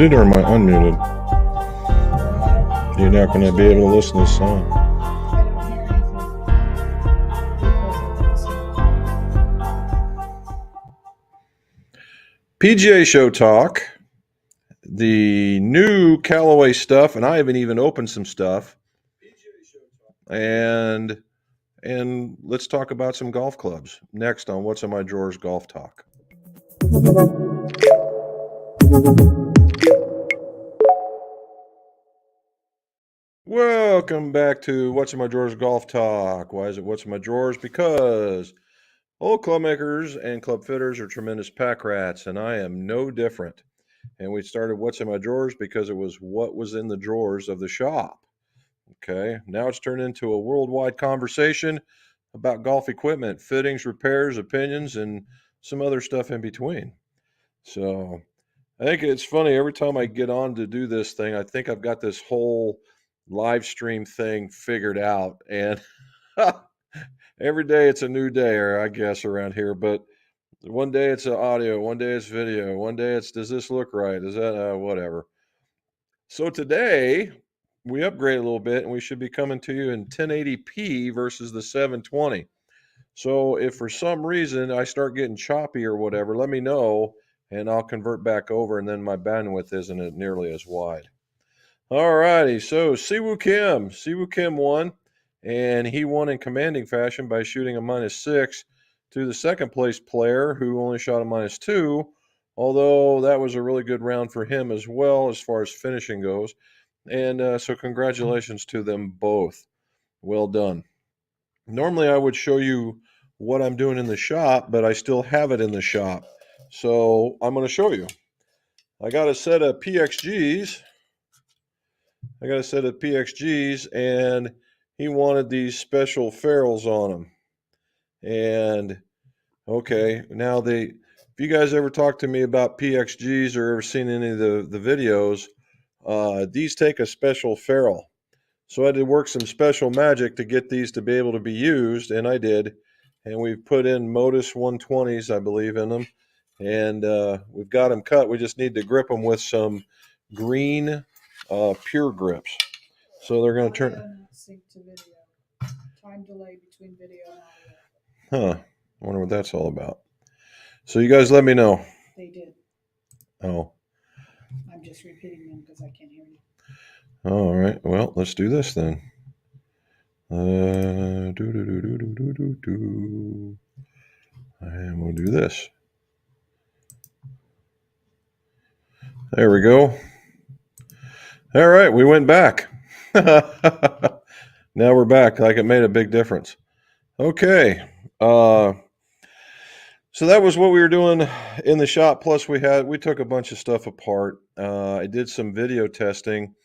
muted or am I unmuted? You're not going to be able to listen to this song. PGA Show Talk, the new Callaway stuff, and I haven't even opened some stuff. And let's talk about some golf clubs next on What's in My Drawers Golf Talk. Welcome back to What's in My Drawers Golf Talk. Why is it What's in My Drawers? Because all club makers and club fitters are tremendous pack rats, and I am no different. And we started What's in My Drawers because it was what was in the drawers of the shop. Okay, now it's turned into a worldwide conversation about golf equipment, fittings, repairs, opinions, and some other stuff in between. So I think it's funny. Every time I get on to do this thing, I think I've got this whole live stream thing figured out. And every day it's a new day, or I guess around here. But one day it's audio, one day it's video, one day it's does this look right? Is that whatever? So today we upgrade a little bit and we should be coming to you in 1080p versus the 720. So if for some reason I start getting choppy or whatever, let me know and I'll convert back over, and then my bandwidth isn't nearly as wide. All righty, so Siwoo Kim won, and he won in commanding fashion by shooting a -6 to the second place player who only shot a -2, although that was a really good round for him as well as far as finishing goes. And so congratulations to them both. Well done. Normally I would show you what I'm doing in the shop, but I still have it in the shop. So I'm going to show you. I got a set of PXGs. And he wanted these special ferrules on them. And okay, now if you guys ever talk to me about PXGs or ever seen any of the videos, these take a special ferrule. So I had to work some special magic to get these to be able to be used, and I did. And we've put in Modus 120s, I believe, in them. And we've got them cut. We just need to grip them with some green pure grips. So they're going to turn. Sync to video. Time delay between video and audio. Huh. I wonder what that's all about. So you guys let me know. They did. Oh. I'm just repeating them because I can't hear you. All right. Well, let's do this then. And we'll do this. There we go. All right, we went back. Now we're back. Like it made a big difference. Okay. So that was what we were doing in the shop. Plus we took a bunch of stuff apart. I did some video testing.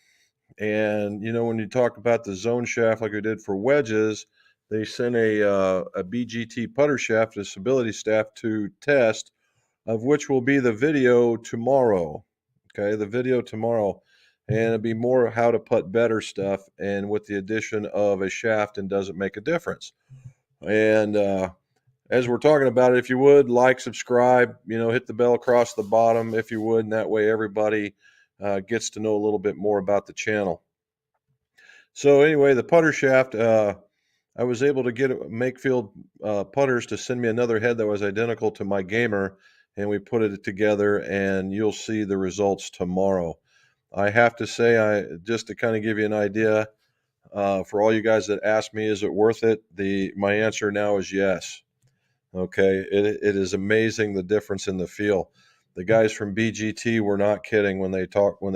And, when you talk about the zone shaft like we did for wedges, they sent a BGT putter shaft to stability staff to test, of which will be the video tomorrow. Okay, the video tomorrow. And it'll be more how to putt better stuff, and with the addition of a shaft, and does it make a difference? And as we're talking about it, if you would, like, subscribe, hit the bell across the bottom if you would, and that way everybody gets to know a little bit more about the channel. So anyway, the putter shaft, I was able to get Makefield putters to send me another head that was identical to my Gamer, and we put it together, and you'll see the results tomorrow. I have to say, just to kind of give you an idea, for all you guys that ask me, is it worth it? My answer now is yes. Okay, it is amazing the difference in the feel. The guys from BGT were not kidding when they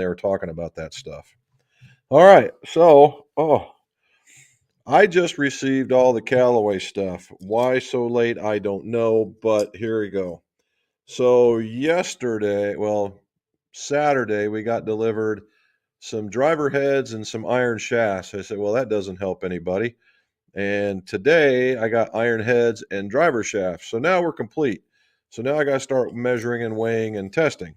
were talking about that stuff. All right, so I just received all the Callaway stuff. Why so late, I don't know, but here we go. So Saturday, we got delivered some driver heads and some iron shafts. I said, well, that doesn't help anybody. And today I got iron heads and driver shafts. So now we're complete. So now I got to start measuring and weighing and testing.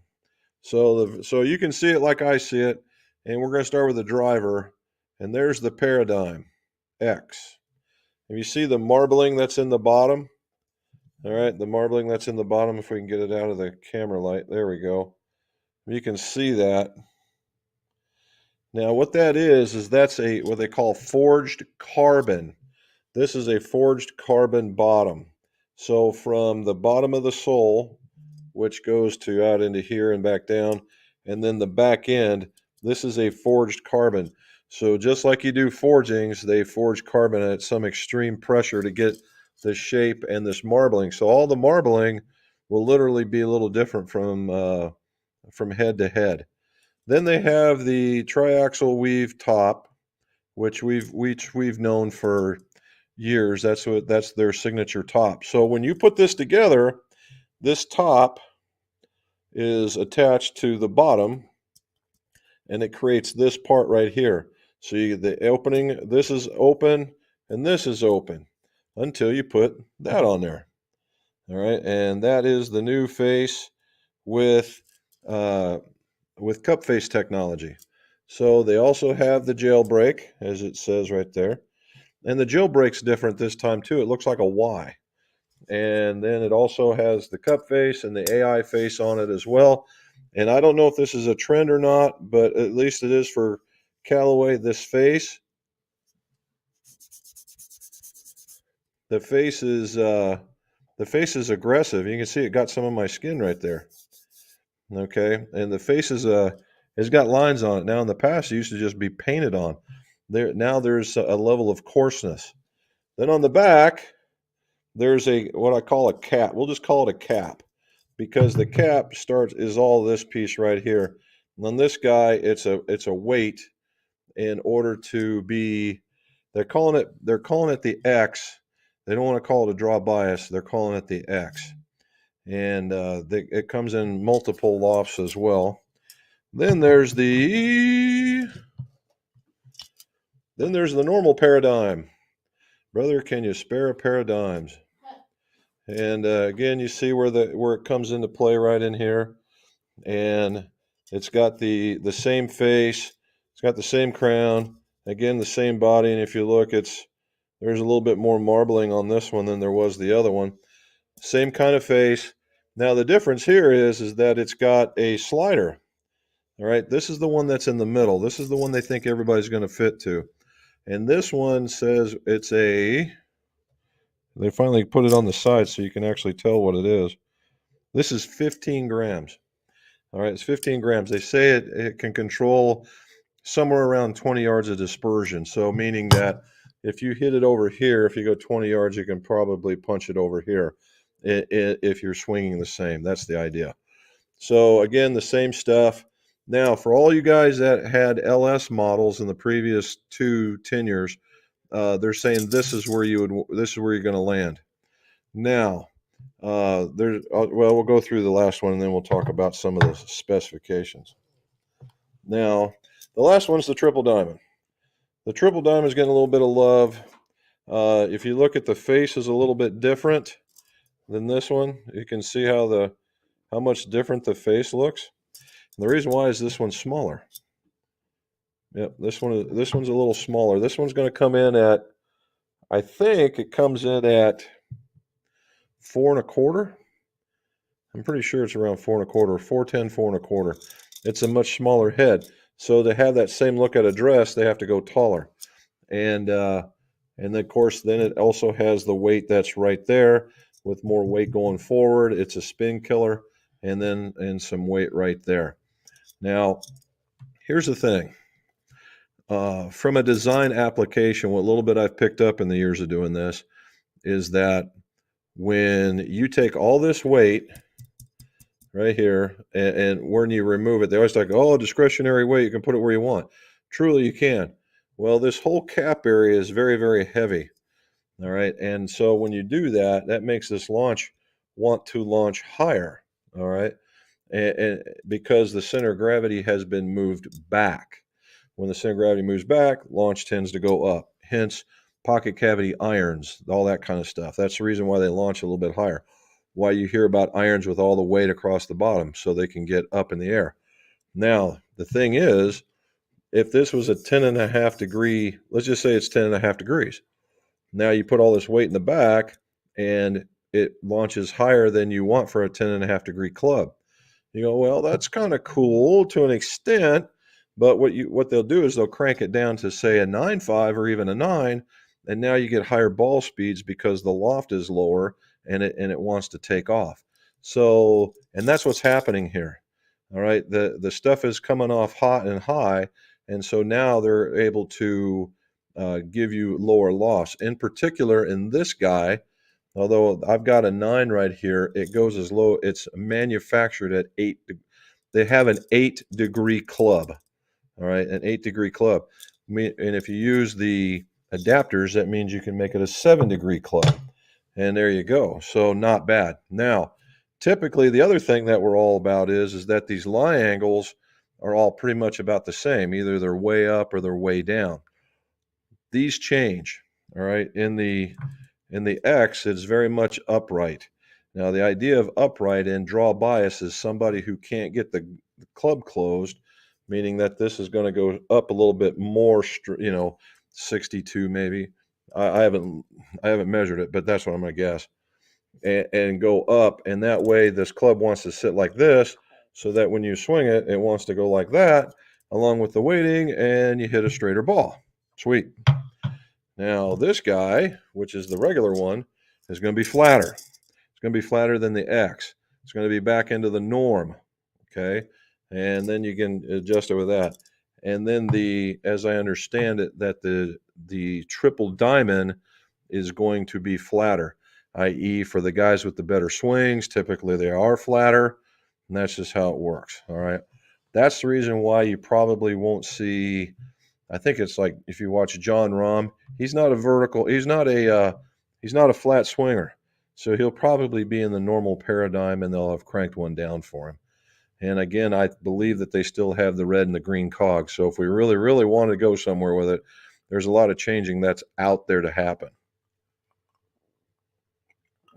So you can see it like I see it. And we're going to start with the driver. And there's the PARADYM X. If you see the marbling that's in the bottom, all right, the marbling that's in the bottom, if we can get it out of the camera light, there we go. You can see that. Now what that is that's what they call forged carbon. This is a forged carbon bottom. So from the bottom of the sole, which goes to out into here and back down, and then the back end, this is a forged carbon. So just like you do forgings, they forge carbon at some extreme pressure to get the shape and this marbling. So all the marbling will literally be a little different from head to head. Then they have the triaxle weave top, which we've known for years. That's their signature top. So when you put this together, this top is attached to the bottom, and it creates this part right here. So the opening, this is open, and this is open until you put that on there. All right, and that is the new face with uh, cup face technology. So they also have the jailbreak, as it says right there. And the jailbreak's different this time too. It looks like a Y. And then it also has the cup face and the AI face on it as well. And I don't know if this is a trend or not, but at least it is for Callaway. This face, the face is aggressive. You can see it got some of my skin right there. Okay, and the face is has got lines on it. Now in the past, it used to just be painted on. Now there's a level of coarseness. Then on the back, there's what I call a cap. We'll just call it a cap, because the cap is all this piece right here. And on this guy, it's a weight in order to be. They're calling it the X. They don't want to call it a draw bias. They're calling it the X, and it comes in multiple lofts as well. Then there's the normal PARADYM. Brother, can you spare a pair of dimes? And again, you see where it comes into play right in here, and it's got the same face, it's got the same crown, again the same body, and if you look, there's a little bit more marbling on this one than there was the other one. Same kind of face. Now the difference here is that it's got a slider. All right, this is the one that's in the middle. This is the one they think everybody's going to fit to, and this one says they finally put it on the side so you can actually tell what it is. This is 15 grams. All right, it's 15 grams. They say it can control somewhere around 20 yards of dispersion. So meaning that if you hit it over here, if you go 20 yards, you can probably punch it over here if you're swinging the same. That's the idea. So again, the same stuff. Now, for all you guys that had LS models in the previous 2 tenures, they're saying this is where you're going to land. Now, we'll go through the last one and then we'll talk about some of the specifications. Now, the last one is the triple diamond. The triple diamond is getting a little bit of love. If you look at the face, is a little bit different than this one. You can see how much different the face looks. And the reason why is this one's smaller. Yep, this one's a little smaller. This one's going to come in at, I think it comes in at 4 1/4. I'm pretty sure it's around 4 1/4, 410, 4 1/4. It's a much smaller head. So to have that same look at a dress, they have to go taller. And then of course, then it also has the weight that's right there with more weight going forward. It's a spin killer, and some weight right there. Now, here's the thing. From a design application, what little bit I've picked up in the years of doing this is that when you take all this weight right here and when you remove it, they always talk, oh, discretionary weight, you can put it where you want. Truly, you can. Well, this whole cap area is very, very heavy. All right. And so when you do that, that makes this launch want to launch higher. All right. And because the center of gravity has been moved back. When the center of gravity moves back, launch tends to go up. Hence, pocket cavity irons, all that kind of stuff. That's the reason why they launch a little bit higher. Why you hear about irons with all the weight across the bottom, so they can get up in the air. Now, the thing is, if this was a 10.5 degree, let's just say it's 10.5 degrees. Now you put all this weight in the back and it launches higher than you want for a 10.5 degree club. You go, well, that's kind of cool to an extent, but what they'll do is they'll crank it down to say a 9.5 or even a 9, and now you get higher ball speeds because the loft is lower and it wants to take off. So, and that's what's happening here. All right, the stuff is coming off hot and high, and so now they're able to give you lower loss. In particular, in this guy, although I've got a 9 right here, it goes as low. It's manufactured at 8. They have an 8-degree club. All right, an 8-degree club. And if you use the adapters, that means you can make it a 7-degree club. And there you go. So not bad. Now, typically the other thing that we're all about is that these lie angles are all pretty much about the same. Either they're way up or they're way down. These change. All right, in the X, it's very much upright. Now, the idea of upright and draw bias is somebody who can't get the club closed, meaning that this is going to go up a little bit more, 62 maybe. I haven't measured it, but that's what I'm going to guess. And go up, and that way this club wants to sit like this, so that when you swing it, it wants to go like that, along with the weighting, and you hit a straighter ball. Sweet. Now, this guy, which is the regular one, is going to be flatter. It's going to be flatter than the X. It's going to be back into the norm, okay? And then you can adjust it with that. And then as I understand it, that the triple diamond is going to be flatter, i.e. for the guys with the better swings, typically they are flatter, and that's just how it works, all right? That's the reason why you probably won't see, I think it's like if you watch John Rahm, he's not a vertical, he's not a flat swinger. So he'll probably be in the normal paradigm, and they'll have cranked one down for him. And again, I believe that they still have the red and the green cogs. So if we really, really want to go somewhere with it, there's a lot of changing that's out there to happen.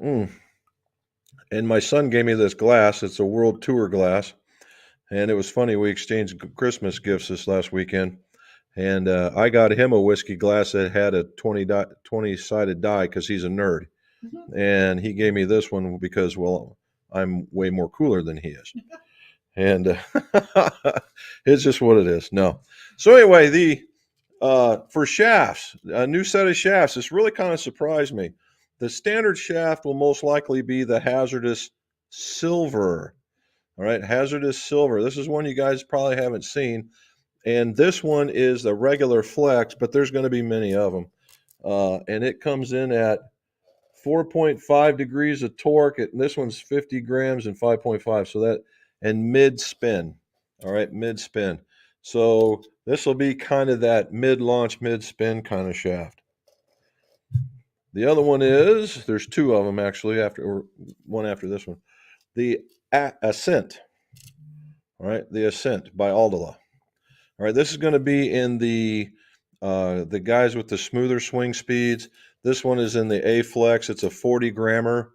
And my son gave me this glass. It's a World Tour glass. And it was funny. We exchanged Christmas gifts this last weekend. And I got him a whiskey glass that had a 20-sided die because he's a nerd. Mm-hmm. And he gave me this one because, well, I'm way more cooler than he is. And it's just what it is. No. So anyway, for shafts, a new set of shafts, this really kind of surprised me. The standard shaft will most likely be the hazardous silver. All right, hazardous silver. This is one you guys probably haven't seen. And this one is the regular flex, but there's going to be many of them. And it comes in at 4.5 degrees of torque. And this one's 50 grams and 5.5. So that, and mid spin. All right, mid spin. So this will be kind of that mid launch, mid spin kind of shaft. The other one is, there's two of them actually, one after this one. The Ascent. All right, the Ascent by Aldila. All right, this is going to be in the guys with the smoother swing speeds. This one is in the A Flex. It's a 40 grammer.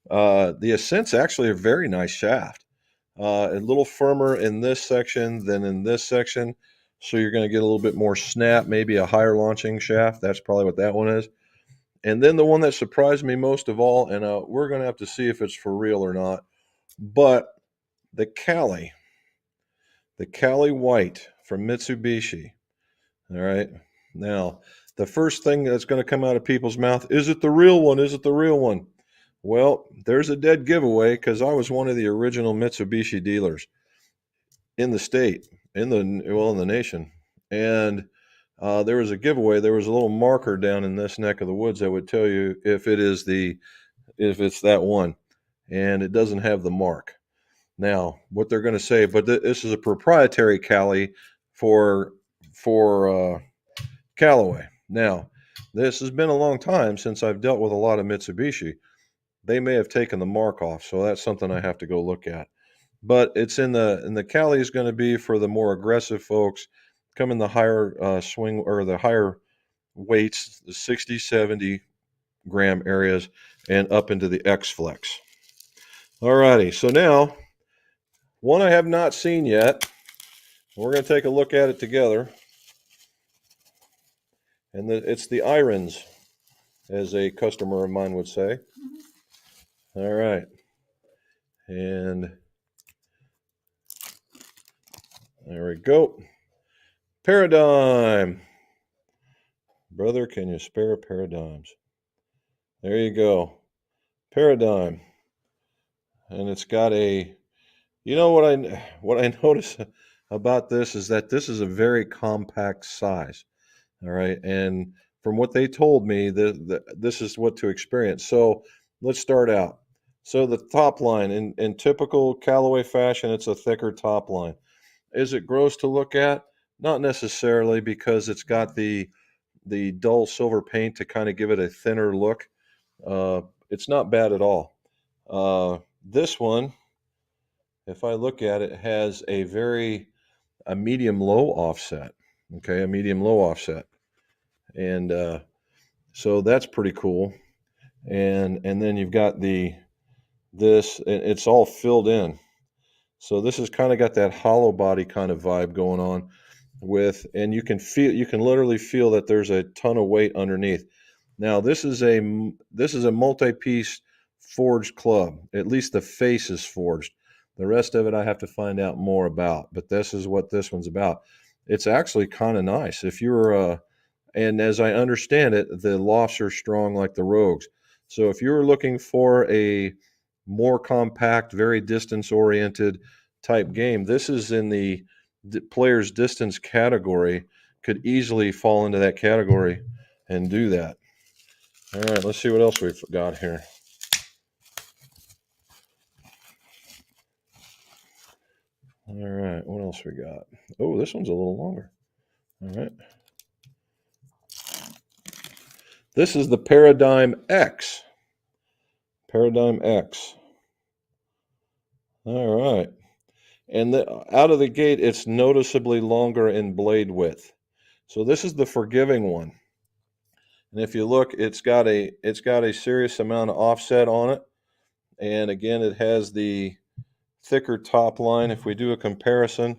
The Ascent's actually a very nice shaft. A little firmer in this section than in this section. So you're going to get a little bit more snap, maybe a higher launching shaft. That's probably what that one is. And then the one that surprised me most of all, and we're going to have to see if it's for real or not, but the Callaway White from Mitsubishi. All right. Now, the first thing that's going to come out of people's mouth, is it the real one? Is it the real one? Well, there's a dead giveaway because I was one of the original Mitsubishi dealers in the state, in the nation. And there was a giveaway. There was a little marker down in this neck of the woods that would tell you if it's that one, and it doesn't have the mark. Now, what they're going to say, but this is a proprietary Cali for Callaway. Now, this has been a long time since I've dealt with a lot of Mitsubishi. They may have taken the mark off, so that's something I have to go look at. But it's in the Cali is going to be for the more aggressive folks, come in the higher swing or the higher weights, the 60, 70 gram areas, and up into the X Flex. All righty, so now, one I have not seen yet. We're going to take a look at it together. And it's the irons, as a customer of mine would say. All right. And There we go. PARADYM. Brother, can you spare PARADYMs? There you go. PARADYM. And it's got a, you know what I notice about this is that this is a very compact size. All right. And from what they told me, this is what to experience. So let's start out. So the top line in typical Callaway fashion, it's a thicker top line. Is it gross to look at? Not necessarily, because it's got the dull silver paint to kind of give it a thinner look. It's not bad at all. This one, if I look at it, has a medium low offset. Okay, a medium low offset, and so that's pretty cool. And then you've got this, and it's all filled in. So this has kind of got that hollow body kind of vibe going on and you can literally feel that there's a ton of weight underneath. Now this is a multi-piece forged club. At least the face is forged. The rest of it I have to find out more about, but this is what this one's about. It's actually kind of nice. If you're and as I understand it, the lofts are strong like the Rogues. So if you're looking for a more compact, very distance oriented type game, this is in the player's distance category, could easily fall into that category and do that. All right, let's see what else we've got here. All right, what else we got? Oh, this one's a little longer. All right. This is the PARADYM X. PARADYM X. All right. And out of the gate, it's noticeably longer in blade width. So this is the forgiving one. And if you look, it's got a serious amount of offset on it. And again, it has the thicker top line. If we do a comparison,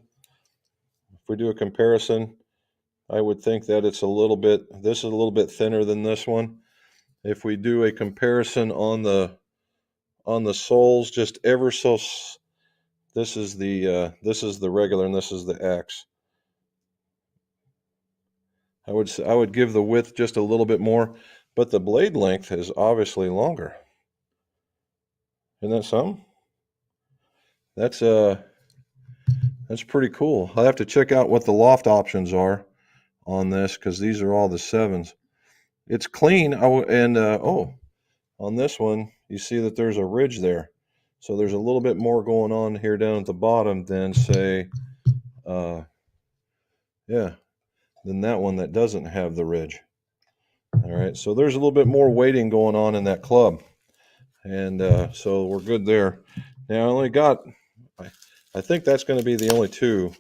I would think that this is a little bit thinner than this one. If we do a comparison on the soles, just ever so, this is the regular and this is the X. I would give the width just a little bit more, but the blade length is obviously longer. Isn't that something? That's pretty cool. I'll have to check out what the loft options are on this, because these are all the 7s. It's clean. On this one, you see that there's a ridge there. So there's a little bit more going on here down at the bottom than, say, than that one that doesn't have the ridge. All right, so there's a little bit more weighting going on in that club. And so we're good there. Now I only got, I think that's going to be the only 2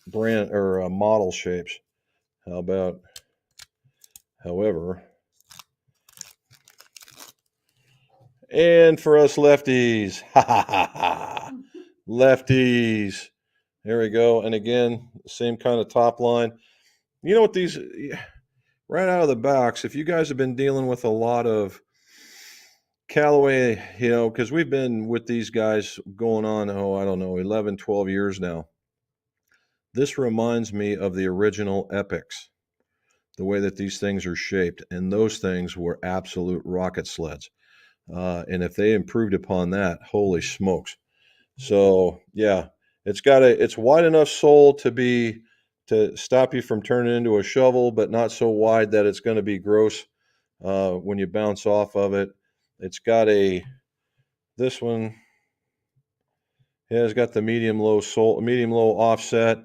brand or model shapes. How about, however, and for us lefties, lefties, there we go. And again, same kind of top line. You know what, these, right out of the box, if you guys have been dealing with a lot of Callaway, because we've been with these guys going on, I don't know, 11, 12 years now. This reminds me of the original Epics, the way that these things are shaped. And those things were absolute rocket sleds. And if they improved upon that, holy smokes. So yeah, it's wide enough sole to stop you from turning into a shovel, but not so wide that it's going to be gross when you bounce off of it. It's got this one, yeah, it's got the medium low offset.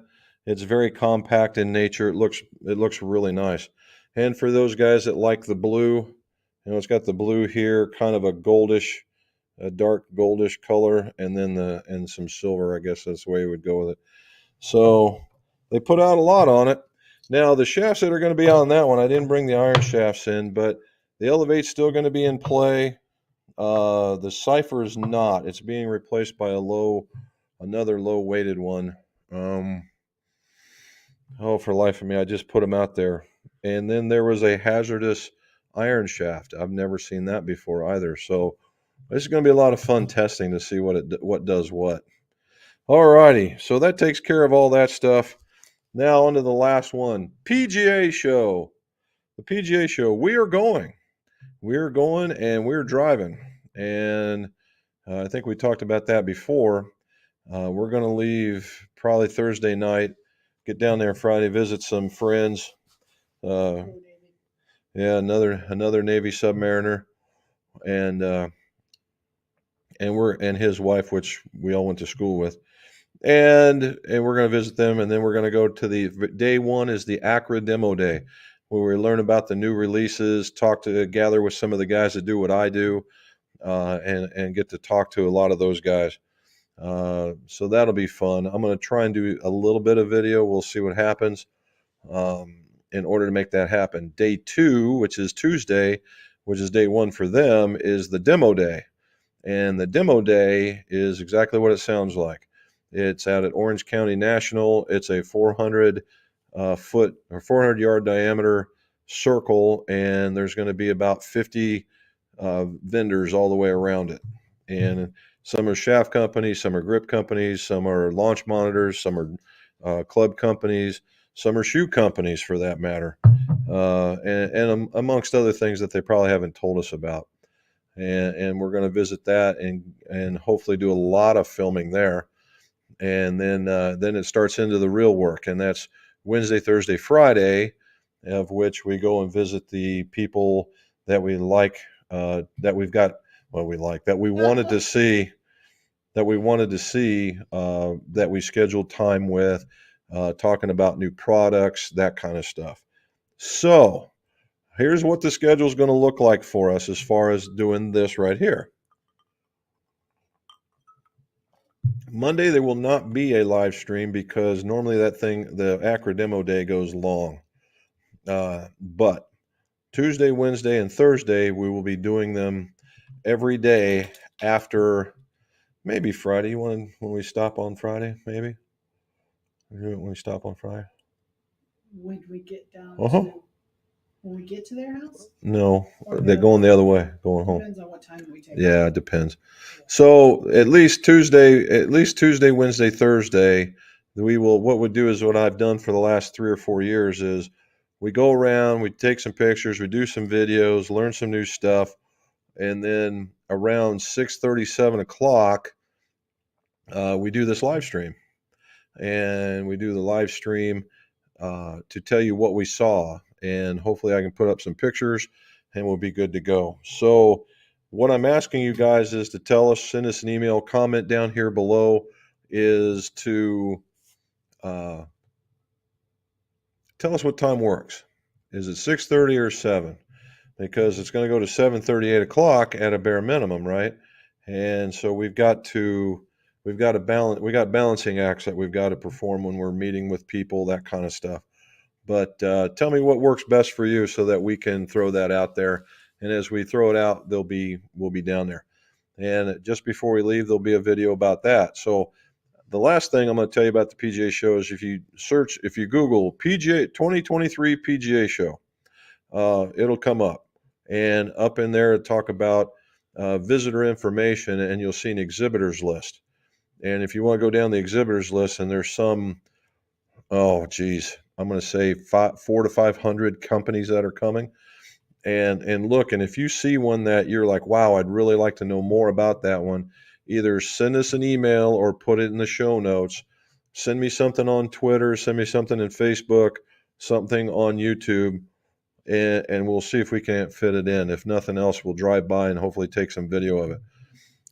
It's very compact in nature. It looks really nice. And for those guys that like the blue, it's got the blue here, kind of a dark goldish color, and then and some silver. I guess that's the way you would go with it. So they put out a lot on it. Now the shafts that are going to be on that one, I didn't bring the iron shafts in, but the elevate's still going to be in play. The Cypher is not. It's being replaced by another low weighted one. For life of me, I just put them out there. And then there was a hazardous iron shaft. I've never seen that before either. So this is going to be a lot of fun testing to see what does what. All righty. So that takes care of all that stuff. Now on to the last one. PGA show. The PGA show. We are going. We're going and we're driving. And I think we talked about that before. We're going to leave probably Thursday night, get down there Friday, visit some friends. Go Navy. Yeah, another Navy submariner, and his wife, which we all went to school with, and we're going to visit them, and then we're going to go to the day one is the PARADYM day, where we learn about the new releases, gather with some of the guys that do what I do, and get to talk to a lot of those guys. So that'll be fun. I'm going to try and do a little bit of video. We'll see what happens. In order to make that happen, day two, which is Tuesday, which is day one for them, is the demo day. And the demo day is exactly what it sounds like. It's out at Orange County National. It's a 400 foot or 400 yard diameter circle, and there's going to be about 50 vendors all the way around it. And some are shaft companies, some are grip companies, some are launch monitors, some are club companies, some are shoe companies for that matter, and amongst other things that they probably haven't told us about. And we're going to visit that and hopefully do a lot of filming there. And then it starts into the real work, and that's Wednesday, Thursday, Friday, of which we go and visit the people that we like, that we've got, well, we like, that we wanted to see, that we scheduled time with, talking about new products, that kind of stuff. So here's what the schedule is going to look like for us as far as doing this right here. Monday, there will not be a live stream because normally the PARADYM day goes long. But Tuesday, Wednesday, and Thursday, we will be doing them every day after maybe Friday. You want when we stop on Friday, maybe? When we stop on Friday? When we get down Uh-huh. to when we get to their house? No, Or they're going the other way, going home. Depends on what time we take. Yeah, it depends. So at least Tuesday, Wednesday, Thursday, what we do is what I've done for the last 3 or 4 years is we go around, we take some pictures, we do some videos, learn some new stuff, and then around 6:30, 7 o'clock, we do this live stream. And we do the live stream to tell you what we saw. And hopefully I can put up some pictures and we'll be good to go. So what I'm asking you guys is to send us an email, comment down here below, is to tell us what time works. Is it 6:30 or 7? Because it's going to go to 7:30, 8 o'clock at a bare minimum, right? And so we've got balancing acts that we've got to perform when we're meeting with people, that kind of stuff. But tell me what works best for you so that we can throw that out there. And as we throw it out, we'll be down there. And just before we leave, there'll be a video about that. So the last thing I'm going to tell you about the PGA show is if you Google PGA 2023 PGA show, it'll come up. And up in there, talk about visitor information, and you'll see an exhibitors list. And if you want to go down the exhibitors list, and there's some, oh geez, I'm going to say 400 to 500 companies that are coming. And look, and if you see one that you're like, wow, I'd really like to know more about that one, either send us an email or put it in the show notes. Send me something on Twitter, send me something in Facebook, something on YouTube, and we'll see if we can't fit it in. If nothing else, we'll drive by and hopefully take some video of it.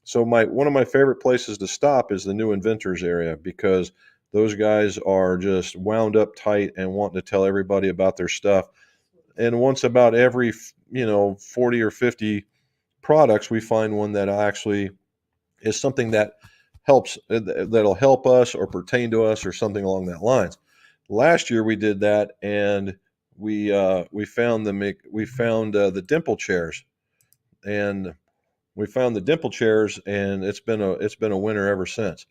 So one of my favorite places to stop is the new inventors area, because those guys are just wound up tight and wanting to tell everybody about their stuff. And once about every 40 or 50 products, we find one that actually is something that that'll help us or pertain to us or something along that lines. Last year we did that, and we found the dimple chairs, and it's been a winner ever since.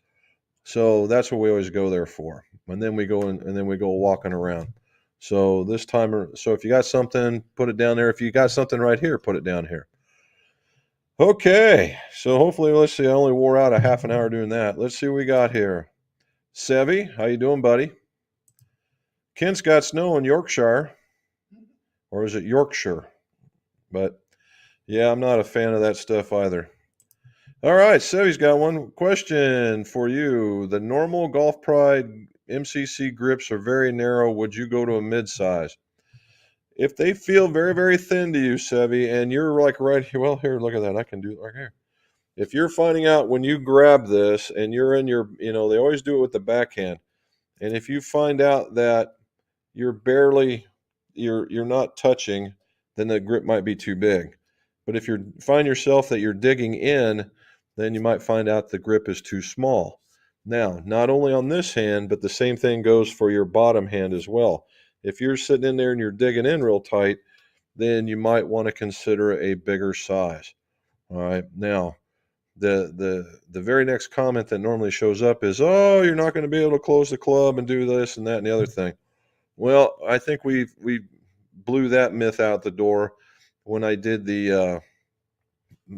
So that's what we always go there for. And then we go walking around. So if you got something, put it down there. If you got something right here, put it down here. Okay. So hopefully, let's see. I only wore out a half an hour doing that. Let's see what we got here. Sevy, how you doing, buddy? Kent's got snow in Yorkshire, or is it Yorkshire? But yeah, I'm not a fan of that stuff either. All right, Sevy's got one question for you. The normal Golf Pride MCC grips are very narrow. Would you go to a mid-size? If they feel very, very thin to you, Sevy, and you're like right here, well, here, look at that. I can do it right here. If you're finding out when you grab this and you're in your, they always do it with the backhand. And if you find out that you're barely, you're not touching, then the grip might be too big. But if you find yourself that you're digging in, then you might find out the grip is too small. Now, not only on this hand, but the same thing goes for your bottom hand as well. If you're sitting in there and you're digging in real tight, then you might want to consider a bigger size. All right. Now, the very next comment that normally shows up is, "Oh, you're not going to be able to close the club and do this and that and the other thing." Well, I think we blew that myth out the door when I did the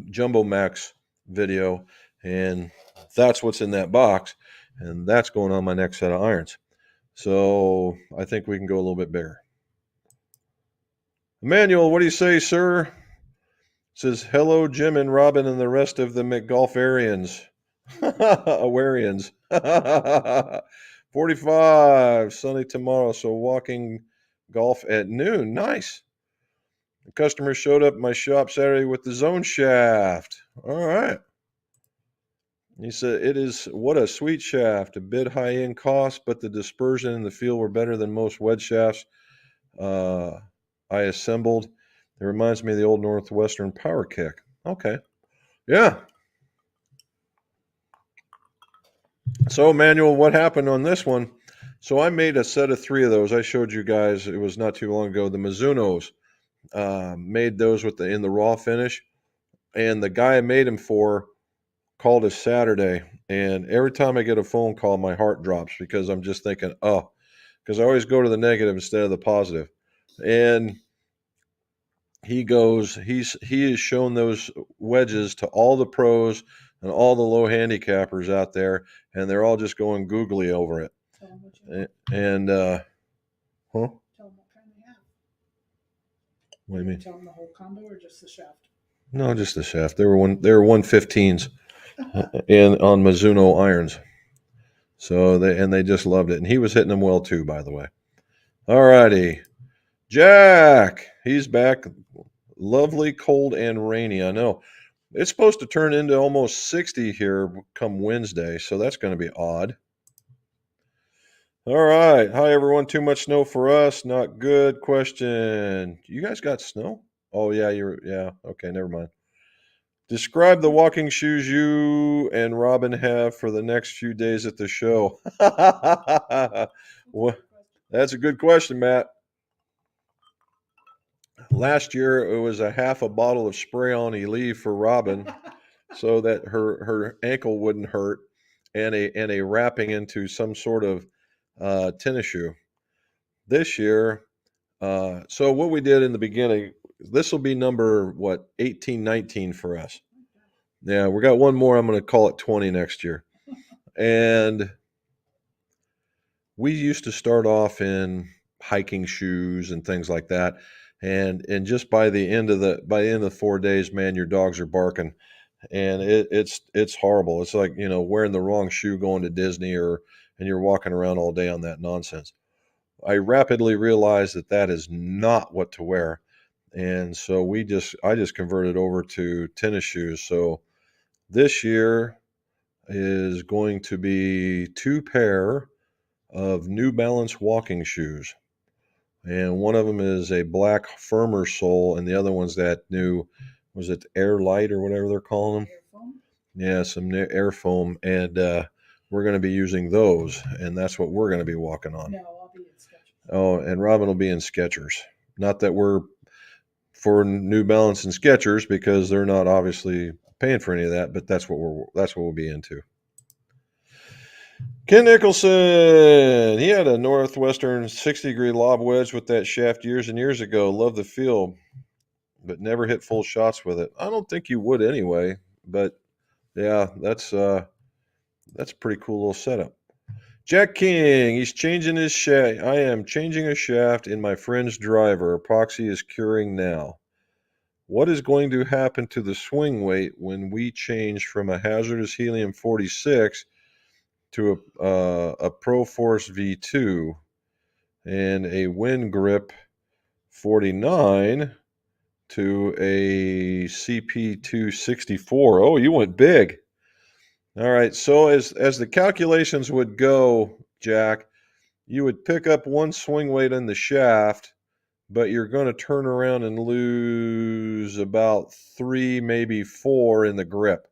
Jumbo Max video, and that's what's in that box, and that's going on my next set of irons. So I think we can go a little bit bigger. Emmanuel, what do you say, sir? It says, hello, Jim and Robin and the rest of the McGolfarians. Awarians. 45, sunny tomorrow, so walking golf at noon. Nice. The customer showed up at my shop Saturday with the zone shaft. All right. He said, it is what a sweet shaft, a bit high in cost, but the dispersion and the feel were better than most wedge shafts I assembled. It reminds me of the old Northwestern Power Kick. Okay. Yeah. So, Emmanuel, what happened on this one? So I made a set of 3 of those. I showed you guys, it was not too long ago, the Mizunos. Made those in the raw finish. And the guy I made them for called us Saturday, and every time I get a phone call, my heart drops because I'm just thinking, oh, because I always go to the negative instead of the positive. And he has shown those wedges to all the pros and all the low handicappers out there, and they're all just going googly over it. Tell them what you want. And Tell them what kind they have. What do you mean? Tell them the whole combo or just the shaft? No, just the shaft. They were 115s and on Mizuno irons. So they just loved it. And he was hitting them well too, by the way. All righty. Jack, he's back. Lovely, cold, and rainy. I know. It's supposed to turn into almost 60 here come Wednesday, so that's going to be odd. All right. Hi, everyone. Too much snow for us. Not good. Question. You guys got snow? Oh, yeah. Yeah. Okay. Never mind. Describe the walking shoes you and Robin have for the next few days at the show. Well, that's a good question, Matt. Last year, it was a half a bottle of spray on Eleve for Robin so that her ankle wouldn't hurt, and a wrapping into some sort of tennis shoe. This year, so what we did in the beginning, this will be number, 18, 19 for us. Yeah, we got one more. I'm going to call it 20 next year. And we used to start off in hiking shoes and things like that. And just by the end of the 4 days, man, your dogs are barking. And it's horrible. It's like, wearing the wrong shoe going to Disney and you're walking around all day on that nonsense. I rapidly realized that is not what to wear. And so I just converted over to tennis shoes. So this year is going to be 2 pair of New Balance walking shoes. And one of them is a black firmer sole, and the other one's that new, was it Air Light or whatever they're calling them? Air foam? Yeah, some air foam. And we're going to be using those, and that's what we're going to be walking on. No, I'll be in Skechers. Oh, and Robin will be in Skechers. Not that we're for New Balance and Skechers, because they're not obviously paying for any of that, but that's what we'll be into. Ken Nicholson, he had a Northwestern 60-degree lob wedge with that shaft years and years ago. Love the feel, but never hit full shots with it. I don't think you would anyway, but yeah, that's a pretty cool little setup. Jack King, he's changing his shaft. I am changing a shaft in my friend's driver. Epoxy is curing now. What is going to happen to the swing weight when we change from a hazardous helium 46 to a Pro Force V2 and a wind grip 49 to a CP264? Oh, you went big. All right. So as the calculations would go, Jack, you would pick up one swing weight in the shaft, but you're going to turn around and lose about 3, maybe 4 in the grip.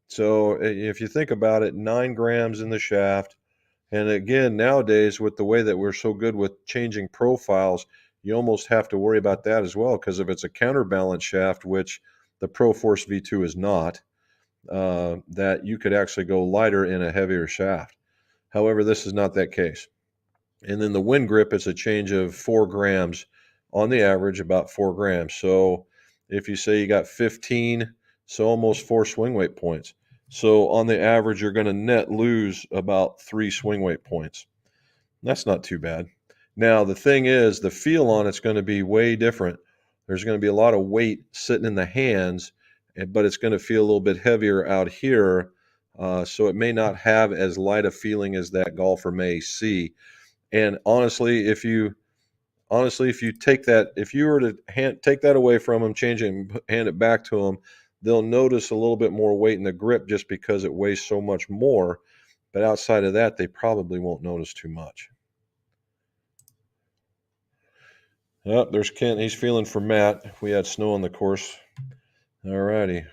So if you think about it, 9 grams in the shaft. And again, nowadays, with the way that we're so good with changing profiles, you almost have to worry about that as well, because if it's a counterbalance shaft, which the Pro Force V2 is not, that you could actually go lighter in a heavier shaft. However, this is not that case. And then the wind grip, it's a change of 4 grams on the average, about 4 grams. So if you say you got 15, so almost 4 swing weight points. So on the average, you're going to net lose about 3 swing weight points. That's not too bad. Now, the thing is, the feel on it's going to be way different. There's going to be a lot of weight sitting in the hands, but it's going to feel a little bit heavier out here. So it may not have as light a feeling as that golfer may see. And honestly, if you take that, if you were to take that away from them, change it and hand it back to them, they'll notice a little bit more weight in the grip just because it weighs so much more. But outside of that, they probably won't notice too much. Oh, there's Kent. He's feeling for Matt. We had snow on the course. All righty.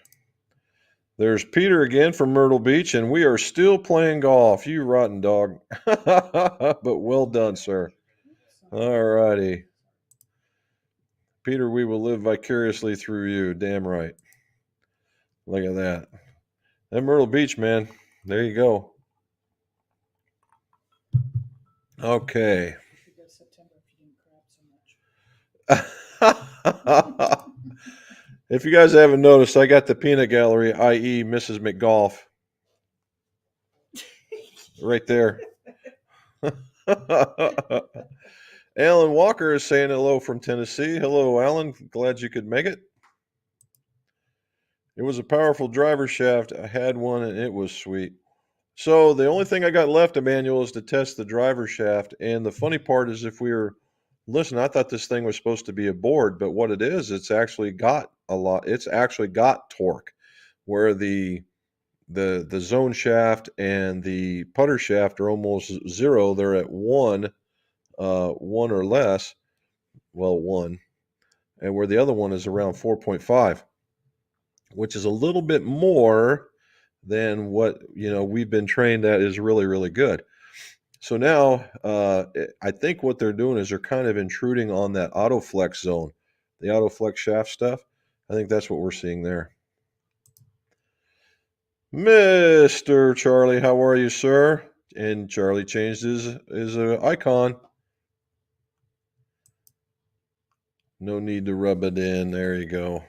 There's Peter again from Myrtle Beach, and we are still playing golf. You rotten dog. But well done, sir. All righty. Peter, we will live vicariously through you. Damn right. Look at that. That Myrtle Beach, man. There you go. Okay. If you guys haven't noticed, I got the peanut gallery, i.e. Mrs. McGolf. Right there. Alan Walker is saying hello from Tennessee. Hello, Alan. Glad you could make it. It was a powerful driver shaft. I had one and it was sweet. So the only thing I got left, Emmanuel, is to test the driver shaft. And the funny part is, if we were listen, I thought this thing was supposed to be a board, but what it is, it's actually got a lot. It's actually got torque, where the zone shaft and the putter shaft are almost zero. They're at 1 or less. Well, 1, and where the other one is around 4.5, which is a little bit more than what we've been trained at is really, really good. So now I think what they're doing is they're kind of intruding on that autoflex zone, the autoflex shaft stuff. I think that's what we're seeing there. Mr. Charlie, how are you, sir? And Charlie changed his icon. No need to rub it in. There you go.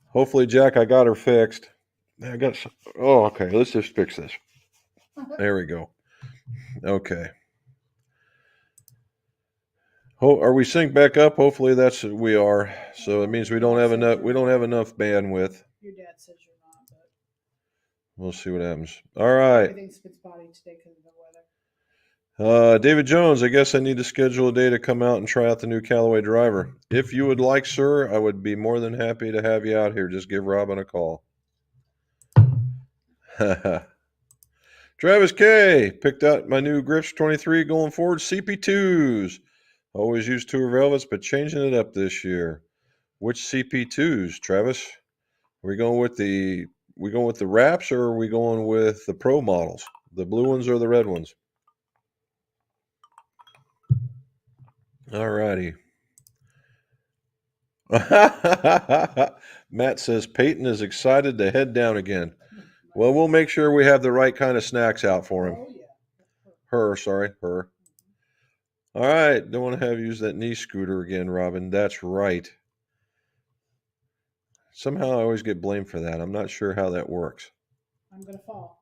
Hopefully, Jack, I got her fixed. I got. Oh, okay. Let's just fix this. There we go. Okay. Are we synced back up? Hopefully we are. So it means we don't have enough. We don't have enough bandwidth. Your dad says you're not, but We'll see what happens. All right. everything's spotty today because of the weather. David Jones, I guess I need to schedule a day to come out and try out the new Callaway driver. If you would like, sir, I would be more than happy to have you out here. Just give Robin a call. Travis K picked out my new grips 23 going forward, CP2s. Always use Tour Velvets, but changing it up this year. Which CP2s, Travis? Are we going with the wraps, or are we going with the pro models? The blue ones or the red ones? All righty. Matt says Peyton is excited to head down again. Well, we'll make sure we have the right kind of snacks out for him. Oh, yeah. Her. All right. Don't want to have you use that knee scooter again, Robin. That's right. Somehow I always get blamed for that. I'm not sure how that works. I'm going to fall.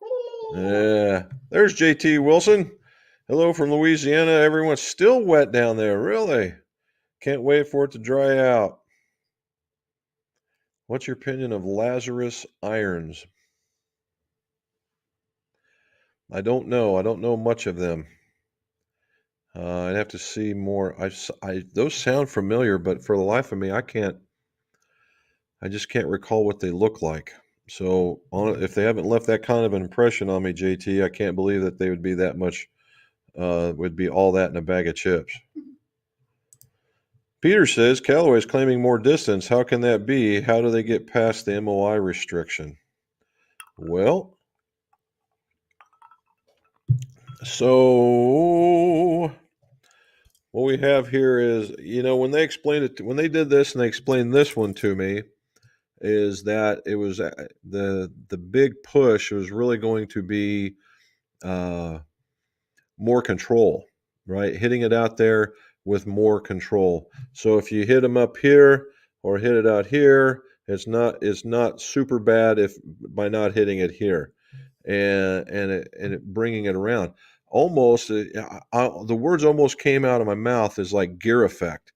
Yeah. There's JT Wilson. Hello from Louisiana. Everyone's still wet down there. Really? Can't wait for it to dry out. What's your opinion of Lazarus irons? I don't know. I don't know much of them. I'd have to see more. Those sound familiar, but for the life of me, I just can't recall what they look like. So if they haven't left that kind of an impression on me, JT, I can't believe that they would be that much, would be all that in a bag of chips. Peter says Callaway is claiming more distance. How can that be? How do they get past the MOI restriction? Well, so what we have here is, when they explained it, when they did this and they explained this one to me, is that it was the big push was really going to be more control, right? Hitting it out there with more control. So if you hit them up here or hit it out here, it's not super bad if by not hitting it here, and bringing it around. Almost, the words almost came out of my mouth is like gear effect.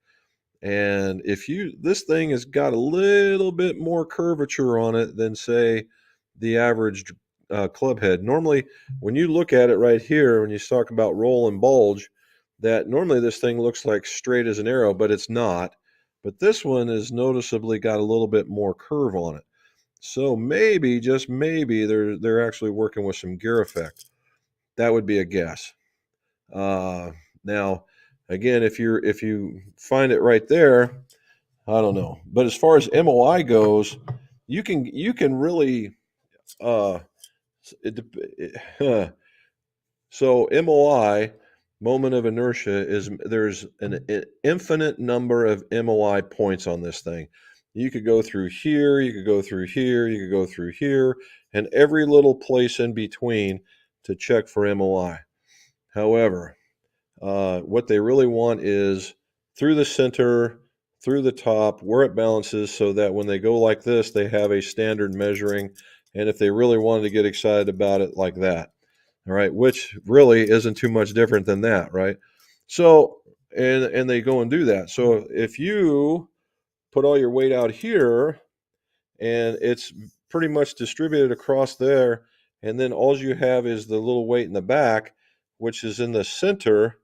And this thing has got a little bit more curvature on it than, say, the average club head. Normally, when you look at it right here, when you talk about roll and bulge, that normally this thing looks like straight as an arrow, but it's not. But this one is noticeably got a little bit more curve on it. So maybe, just maybe, they're actually working with some gear effect. That would be a guess. Now, again, if you find it right there, I don't know. But as far as MOI goes, you can really uh, so MOI, moment of inertia, is there's an infinite number of MOI points on this thing. You could go through here, you could go through here, you could go through here, and every little place in between to check for MOI. However, what they really want is through the center, through the top, where it balances, so that when they go like this, they have a standard measuring. And if they really wanted to get excited about it, like that, all right, which really isn't too much different than that, right? So, and they go and do that. So if you put all your weight out here, and it's pretty much distributed across there, and then all you have is the little weight in the back, which is in the center,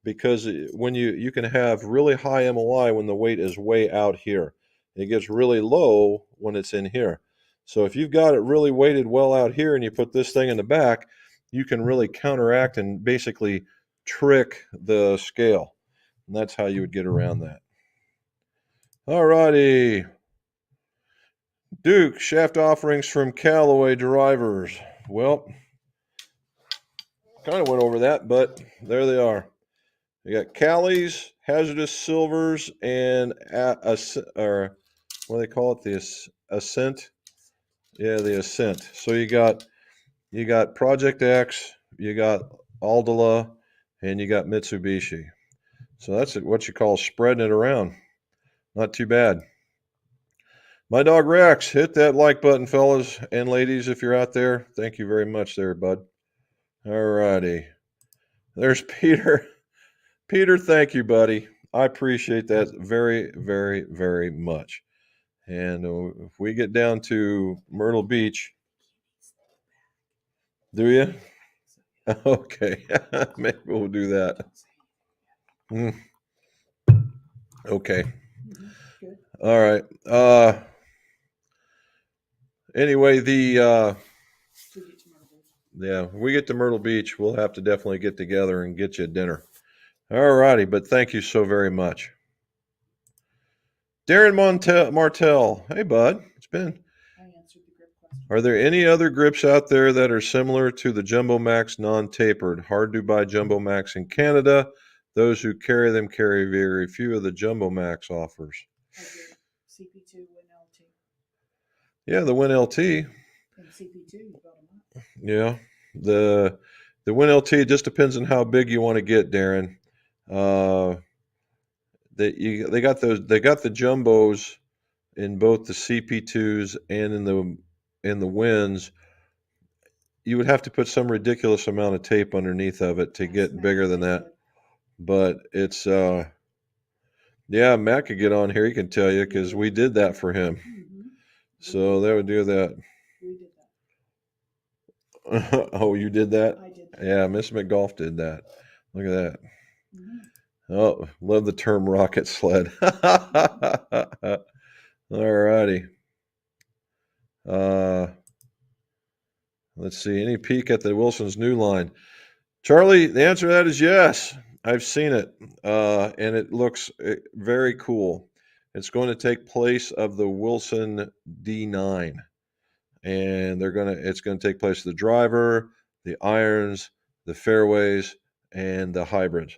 because when you can have really high MOI when the weight is way out here. It gets really low when it's in here. So if you've got it really weighted well out here and you put this thing in the back, you can really counteract and basically trick the scale. And that's how you would get around that. All righty. Duke, shaft offerings from Callaway drivers. Well, kind of went over that, but there they are. You got Callies, hazardous silvers, and or what do they call it? The Ascent. Yeah, the Ascent. So you got Project X, you got Aldila, and you got Mitsubishi. So that's what you call spreading it around. Not too bad. My dog Rex, hit that like button, fellas and ladies, if you're out there. Thank you very much there, bud. All righty. There's Peter. Peter, thank you, buddy. I appreciate that very, very, very much. And if we get down to Myrtle Beach, do you? Okay, maybe we'll do that. Okay. Good. All right. Anyway, when we get to Myrtle Beach, we'll have to definitely get together and get you a dinner. All righty, but thank you so very much. Darren Martell. Hey, bud. It's been. I answered the grip question. Are there any other grips out there that are similar to the Jumbo Max non-tapered? Hard to buy Jumbo Max in Canada. Those who carry them carry very few of the Jumbo Max offers. I did CP2 Win LT. Yeah, the Win LT. And CP2, you got them up. Yeah, the Win LT just depends on how big you want to get, Darren. They got the jumbos in both the CP2s and in the Wins. you would have to put some ridiculous amount of tape underneath of it to That's get Matt bigger than that. David. But it's yeah, Matt could get on here. He can tell you because we did that for him. Mhm. So that would do that. We did that. Oh, you did that? I did that. Yeah, Miss McGolf did that. Look at that. Mhm. Oh, love the term rocket sled. All righty. Let's see. Any peek at the Wilson's new line? Charlie, the answer to that is yes. I've seen it, and it looks very cool. It's going to take place of the Wilson D9, and it's going to take place of the driver, the irons, the fairways, and the hybrids.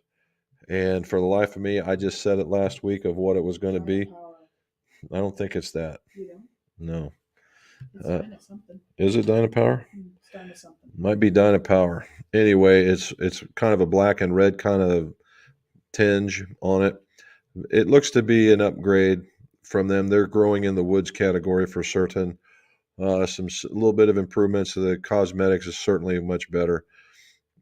And for the life of me, I just said it last week of what it was going to be. Power. I don't think it's that. You don't? No. It's Dyna something. Is it Dynapower? It's Dyna something. Might be Dynapower. Anyway, it's kind of a black and red kind of tinge on it. It looks to be an upgrade from them. They're growing in the woods category for certain. A little bit of improvements. The cosmetics is certainly much better.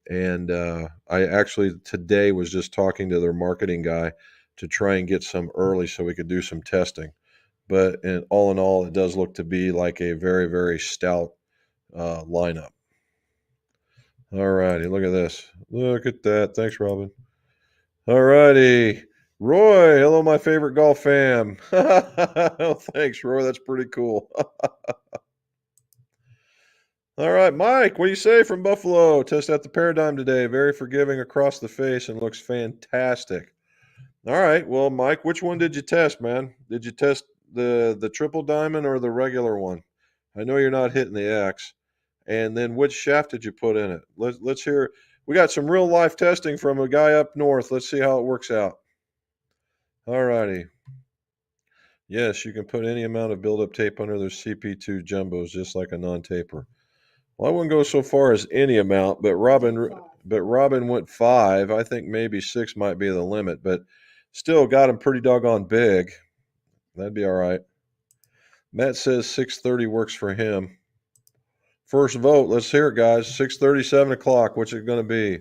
And I actually today was just talking to their marketing guy to try and get some early so we could do some testing. But in all, it does look to be like a very, very stout lineup. All righty, look at this. Look at that. Thanks, Robin. All righty. Roy, hello, my favorite golf fam. Oh, thanks, Roy. That's pretty cool. All right, Mike, what do you say from Buffalo? Test out the PARADYM today. Very forgiving across the face and looks fantastic. All right, well, Mike, which one did you test, man? Did you test the triple diamond or the regular one? I know you're not hitting the X. And then which shaft did you put in it? Let's hear. We got some real life testing from a guy up north. Let's see how it works out. All righty. Yes, you can put any amount of build-up tape under those CP2 jumbos, just like a non-taper. Well, I wouldn't go so far as any amount, but Robin went 5. I think maybe 6 might be the limit, but still got him pretty doggone big. That'd be all right. Matt says 6:30 works for him. First vote. Let's hear it, guys. 6:30, 7 o'clock. What's it going to be?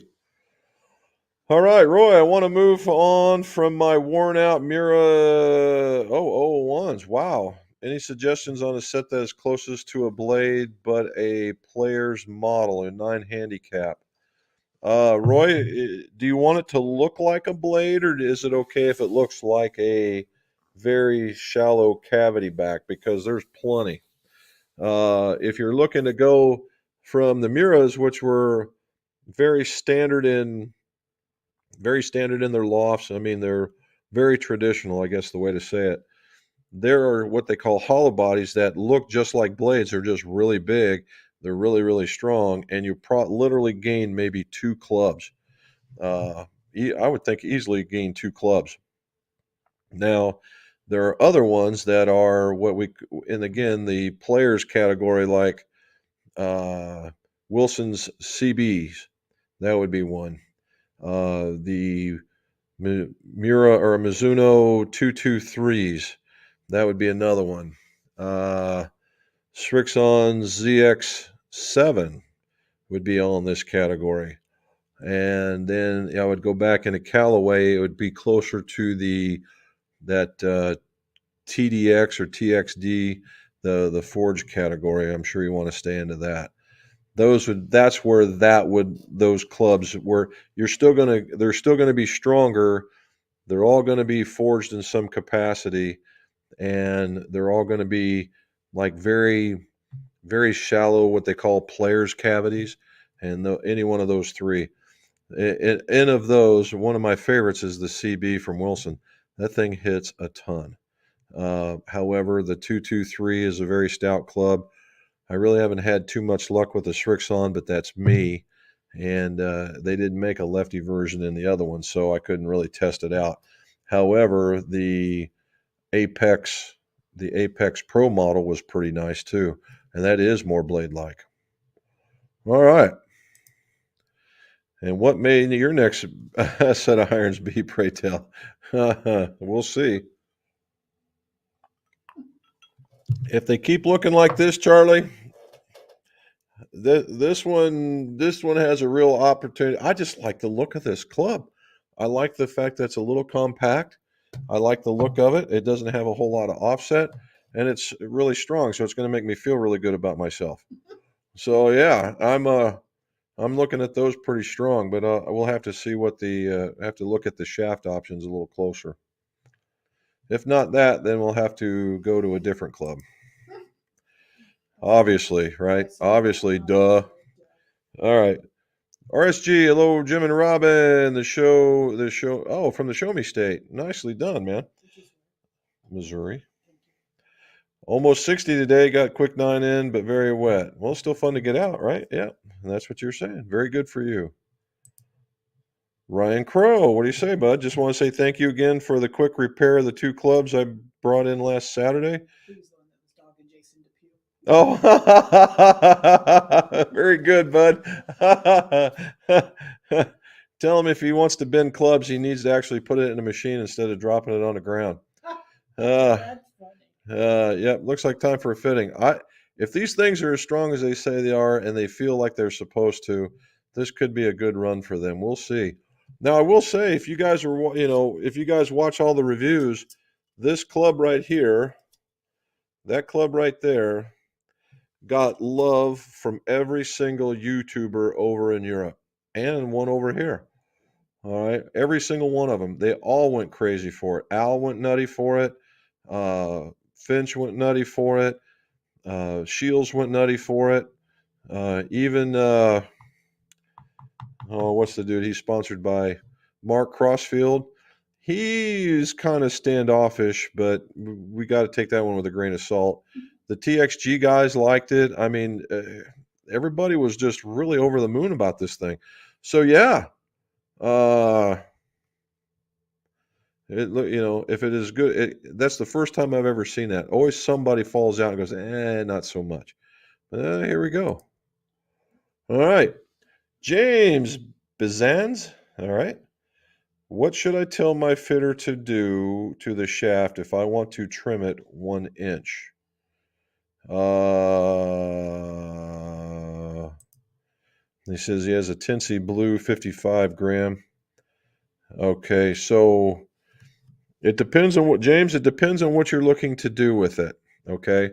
All right, Roy, I want to move on from my worn out Mira 001s. Wow. Any suggestions on a set that is closest to a blade but a player's model, a 9 handicap? Roy, do you want it to look like a blade, or is it okay if it looks like a very shallow cavity back? Because there's plenty. If you're looking to go from the Miras, which were very standard in their lofts. I mean, they're very traditional, I guess the way to say it. There are what they call hollow bodies that look just like blades. They're just really big. They're really, really strong, and you literally gain maybe 2 clubs. I would think easily gain 2 clubs. Now, there are other ones that are and again, the players category, like Wilson's CBs. That would be one. The Mura or Mizuno 223s. That would be another one. Srixon ZX7 would be on this category. And then I would go back into Callaway. It would be closer to that TDX or TXD, the forged category. I'm sure you want to stay into that. Those clubs were they're still gonna be stronger. They're all going to be forged in some capacity, and they're all going to be like very, very shallow, what they call players' cavities, and any one of those 3. And of those, one of my favorites is the CB from Wilson. That thing hits a ton. However, the 223 is a very stout club. I really haven't had too much luck with the Srixon, but that's me. And they didn't make a lefty version in the other one, so I couldn't really test it out. However, the Apex Pro model was pretty nice too, and that is more blade-like. All right. And what may your next set of irons be, pray tell? We'll see. If they keep looking like this, Charlie, This one has a real opportunity. I just like the look of this club. I like the fact that it's a little compact. I like the look of it. It doesn't have a whole lot of offset, and it's really strong. So it's going to make me feel really good about myself. So yeah, I'm looking at those pretty strong, but we'll have to see what the have to look at the shaft options a little closer. If not that, then we'll have to go to a different club. Obviously, right? Obviously, duh. All right. RSG, hello, Jim and Robin. The show. Oh, from the Show Me State. Nicely done, man. Missouri. Almost 60 today. Got quick 9 in, but very wet. Well, still fun to get out, right? Yeah. And that's what you're saying. Very good for you. Ryan Crow, what do you say, bud? Just want to say thank you again for the quick repair of the 2 clubs I brought in last Saturday. Oh, very good, bud. Tell him if he wants to bend clubs, he needs to actually put it in a machine instead of dropping it on the ground. That's funny. Yeah, looks like time for a fitting. If these things are as strong as they say they are and they feel like they're supposed to, this could be a good run for them. We'll see. Now, I will say, if you guys if you guys watch all the reviews, this club right here, that club right there, got love from every single YouTuber over in Europe and one over here. All right, every single one of them, they all went crazy for it. Al went nutty for it. Finch went nutty for it. Shields went nutty for it. Even what's the dude? He's sponsored by Mark Crossfield. He's kind of standoffish, but we got to take that one with a grain of salt. The TXG guys liked it. I mean, everybody was just really over the moon about this thing. So yeah, if it is good, that's the first time I've ever seen that. Always somebody falls out and goes, not so much. Here we go. All right, James Bizans. All right. What should I tell my fitter to do to the shaft if I want to trim it 1 inch? He says he has a Tinsy Blue 55 gram. Okay, so it depends on James, it depends on what you're looking to do with it. Okay,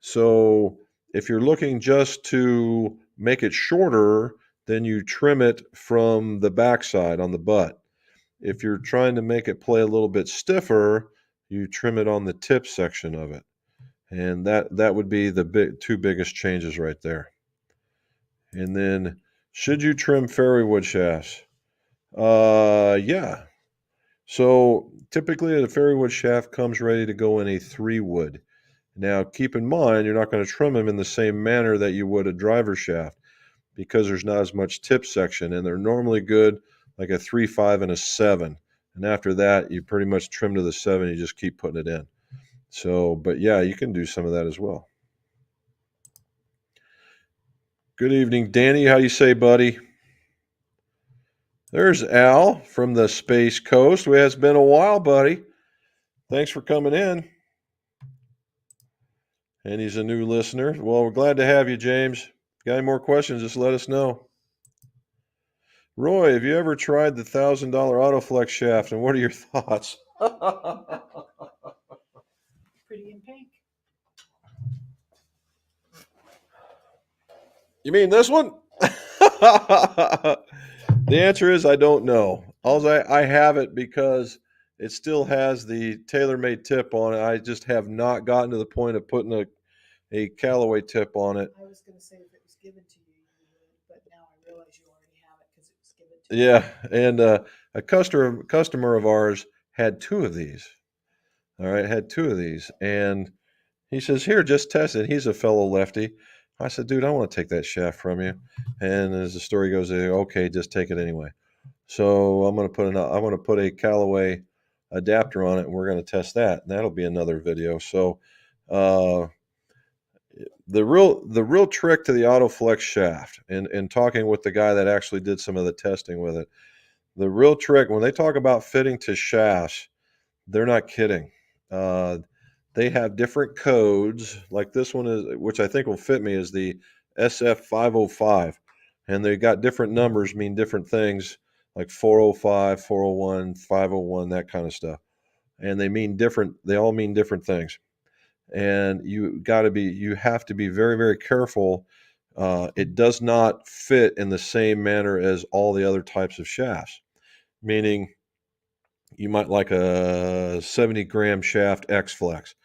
so if you're looking just to make it shorter, then you trim it from the backside on the butt. If you're trying to make it play a little bit stiffer, you trim it on the tip section of it. And that would be the two biggest changes right there. And then, should you trim fairway wood shafts? Yeah. So typically the fairway wood shaft comes ready to go in a 3 wood. Now keep in mind, you're not going to trim them in the same manner that you would a driver shaft because there's not as much tip section, and they're normally good like a 3, 5, and a 7. And after that, you pretty much trim to the 7. You just keep putting it in. So, but yeah, you can do some of that as well. Good evening, Danny. How you say, buddy? There's Al from the Space Coast. It's been a while, buddy. Thanks for coming in. And he's a new listener. Well, we're glad to have you, James. Got any more questions, just let us know. Roy, have you ever tried the $1,000 Autoflex shaft, and what are your thoughts? Pretty in pink. You mean this one? The answer is I don't know. I have it because it still has the TaylorMade tip on it. I just have not gotten to the point of putting a Callaway tip on it. I was going to say if it was given to you, you would, but now I realize you already have it because it was given to you. Yeah, and a customer of ours had 2 of these. All right, had 2 of these, and he says, "Here, just test it." He's a fellow lefty. I said, "Dude, I want to take that shaft from you." And as the story goes, okay, just take it anyway. So I'm going to put a Callaway adapter on it, and we're going to test that. And that'll be another video. So the real trick to the Autoflex shaft, and talking with the guy that actually did some of the testing with it, the real trick when they talk about fitting to shafts, they're not kidding. They have different codes. Like this one is, which I think will fit me, is the SF505, and they got different numbers mean different things, like 405, 401, 501, that kind of stuff. And they all mean different things. And you have to be very, very careful. It does not fit in the same manner as all the other types of shafts, meaning you might like a 70-gram shaft X-Flex.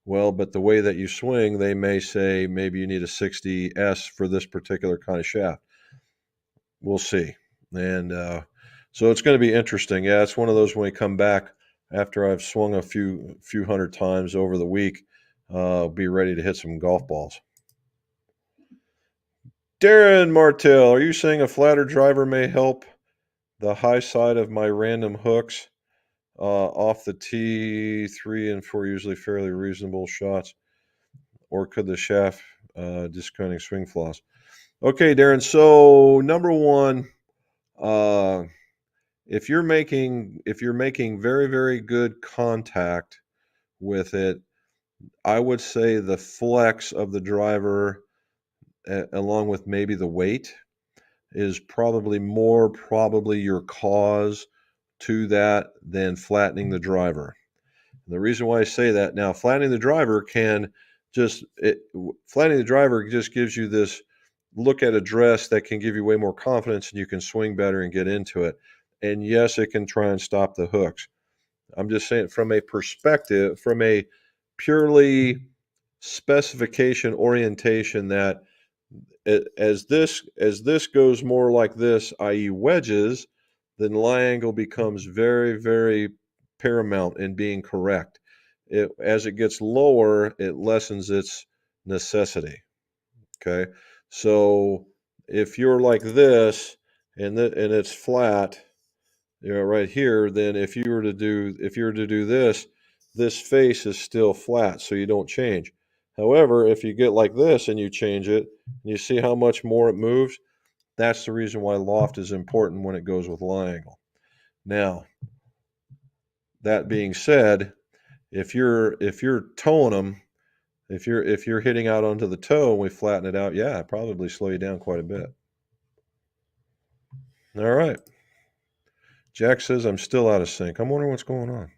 Well, but the way that you swing, they may say maybe you need a 60S for this particular kind of shaft. We'll see. And so it's going to be interesting. Yeah, it's one of those when we come back after I've swung a few hundred times over the week, be ready to hit some golf balls. Darren Martell, are you saying a flatter driver may help the high side of my random hooks off the tee? 3 and 4 usually fairly reasonable shots, or could the shaft discounting swing flaws? Okay, Darren. So number one, if you're making very, very good contact with it, I would say the flex of the driver, along with maybe the weight, is probably your cause to that than flattening the driver. And the reason why I say that, now flattening the driver just gives you this look at address that can give you way more confidence, and you can swing better and get into it. And yes, it can try and stop the hooks. I'm just saying from a purely specification orientation, that as this goes more like this, i.e. wedges, then lie angle becomes very, very paramount in being correct. As it gets lower, it lessens its necessity. Okay, so if you're like this and it's flat, right here, then if you were to do this face is still flat, so you don't change. However, if you get like this and you change it, and you see how much more it moves, that's the reason why loft is important when it goes with lie angle. Now, that being said, if you're toeing them, if you're hitting out onto the toe and we flatten it out, yeah, probably slow you down quite a bit. All right. Jack says I'm still out of sync. I'm wondering what's going on.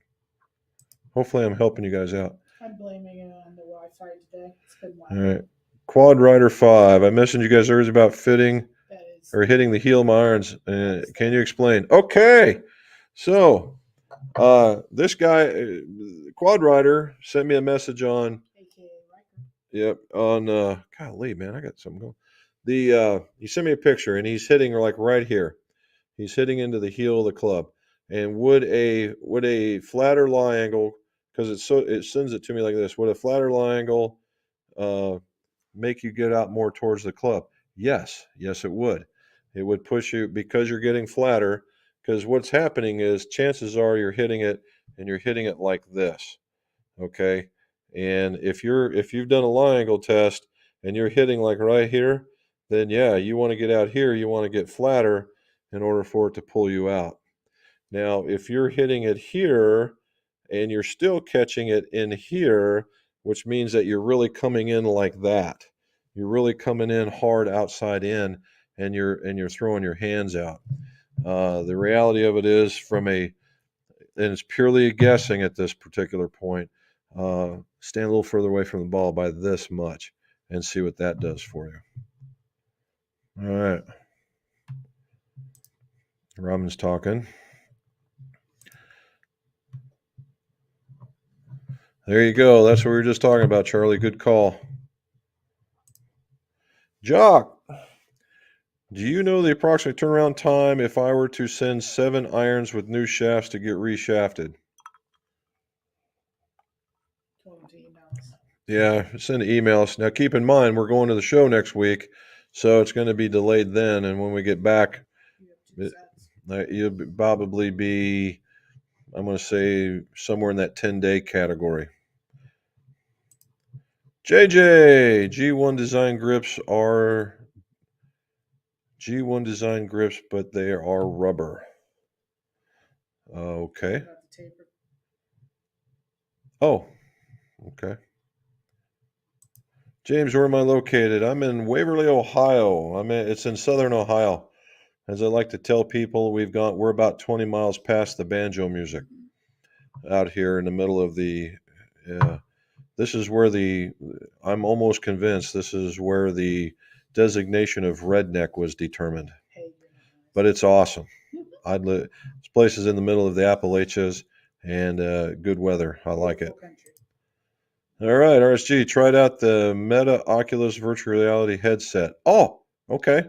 Hopefully I'm helping you guys out. I'm blaming it on the Wi-Fi today. It's been All right. Quad Rider 5. I mentioned you guys earlier about fitting or hitting the heel of my irons. Can you explain? Okay. So this guy, Quad Rider, sent me a message on AKA Riker. Yep. On golly, man, I got something going. He sent me a picture, and he's hitting like right here. He's hitting into the heel of the club. And would a flatter lie angle, because it sends it to me like this, would a flatter lie angle make you get out more towards the club? Yes, it would. It would push you because you're getting flatter. Because what's happening is chances are you're hitting it like this. Okay. And if you've done a lie angle test and you're hitting like right here, then yeah, you want to get out here, you want to get flatter in order for it to pull you out. Now, if you're hitting it here and you're still catching it in here, which means that you're really coming in like that. You're really coming in hard outside in, and you're throwing your hands out. The reality of it is, and it's purely a guessing at this particular point, stand a little further away from the ball by this much and see what that does for you. All right. Robin's talking. There you go. That's what we were just talking about, Charlie. Good call. Jock, do you know the approximate turnaround time if I were to send 7 irons with new shafts to get reshafted? 20 emails. Yeah, send emails. Now, keep in mind, we're going to the show next week, so it's going to be delayed then. And when we get back, you'll probably be, I'm going to say, somewhere in that 10-day category. JJ, G1 design grips, but they are rubber. Okay. Oh, okay. James, where am I located? I'm in Waverly, Ohio. It's in southern Ohio. As I like to tell people, we're about 20 miles past the banjo music out here in the middle of the. This is where I'm almost convinced this is where the designation of redneck was determined. Hey, you're not But nice. it's awesome. This place is in the middle of the Appalachians and good weather. I like it. Beautiful country. All right, RSG, tried out the Meta Oculus virtual reality headset. Oh, okay.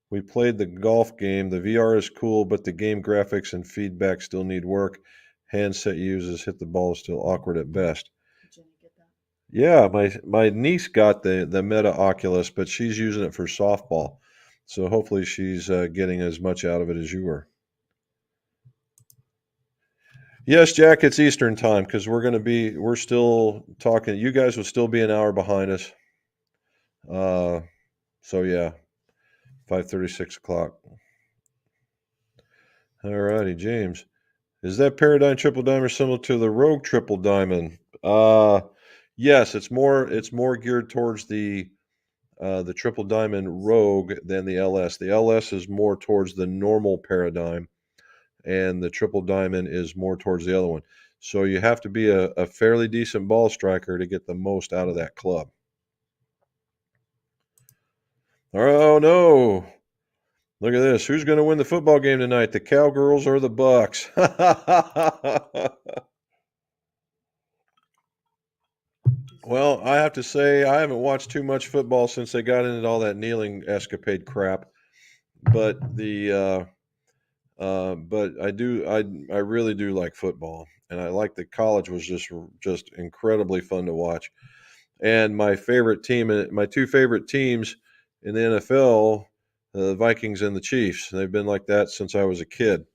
We played the golf game. The VR is cool, but the game graphics and feedback still need work. Handset uses hit the ball is still awkward at best. Did Jenny get that? Yeah, my niece got the Meta Oculus, but she's using it for softball. So hopefully she's getting as much out of it as you were. Yes, Jack, it's Eastern time because we're still talking. You guys will still be an hour behind us. So yeah, 5:30, 6 o'clock. All righty, James. Is that Paradigm Triple Diamond similar to the Rogue Triple Diamond? Yes, it's more geared towards the Triple Diamond Rogue than the LS. The LS is more towards the normal Paradigm, and the Triple Diamond is more towards the other one. So you have to be a fairly decent ball striker to get the most out of that club. Oh no! Look at this. Who's going to win the football game tonight? The Cowgirls or the Bucks? Well, I have to say I haven't watched too much football since they got into all that kneeling escapade crap. But but I really do like football, and I like that college was just incredibly fun to watch. And my two favorite teams in the NFL, the Vikings and the Chiefs. They've been like that since I was a kid,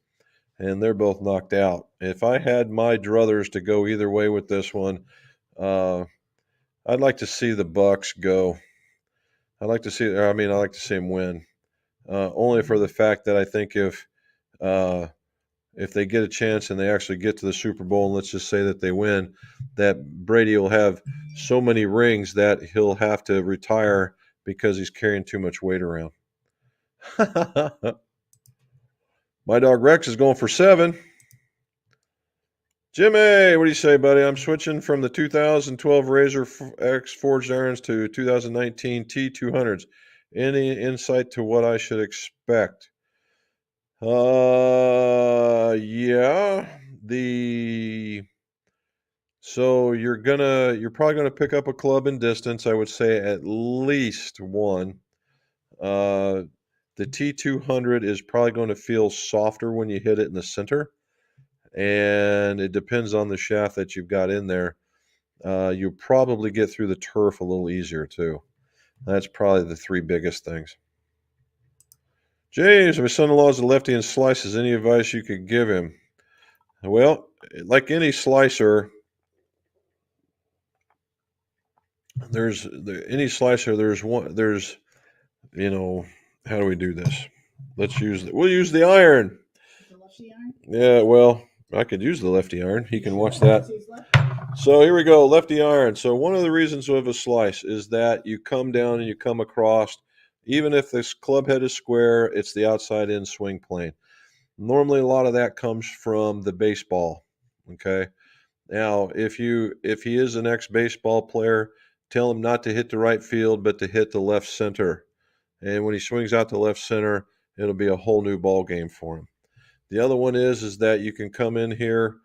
and they're both knocked out. If I had my druthers to go either way with this one, uh, I'd like to see the Bucks go. I like to see them win. Only for the fact that I think uh, if they get a chance and they actually get to the Super Bowl, and let's just say that they win, that Brady will have so many rings that he'll have to retire because he's carrying too much weight around. My dog Rex is going for 7. Jimmy, what do you say, buddy? I'm switching from the 2012 Razor X Forged Irons to 2019 T200s. Any insight to what I should expect? Yeah. So you're probably gonna pick up a club in distance. I would say at least one. Uh, the T200 is probably going to feel softer when you hit it in the center, and it depends on the shaft that you've got in there. You'll probably get through the turf a little easier too. That's probably the 3 biggest things. James, my son-in-law is a lefty and slices. Any advice you could give him? Well, like any slicer, any slicer. There's how do we do this? We'll use the iron. The lefty iron? Yeah, well, I could use the lefty iron. He can watch that. He's lefty. So here we go, lefty iron. So one of the reasons of a slice is that you come down and you come across. Even if this club head is square, it's the outside in swing plane. Normally, a lot of that comes from the baseball. Okay. Now, if he is an ex-baseball player, tell him not to hit the right field, but to hit the left center. And when he swings out to left center, it'll be a whole new ball game for him. The other one is that you can come in here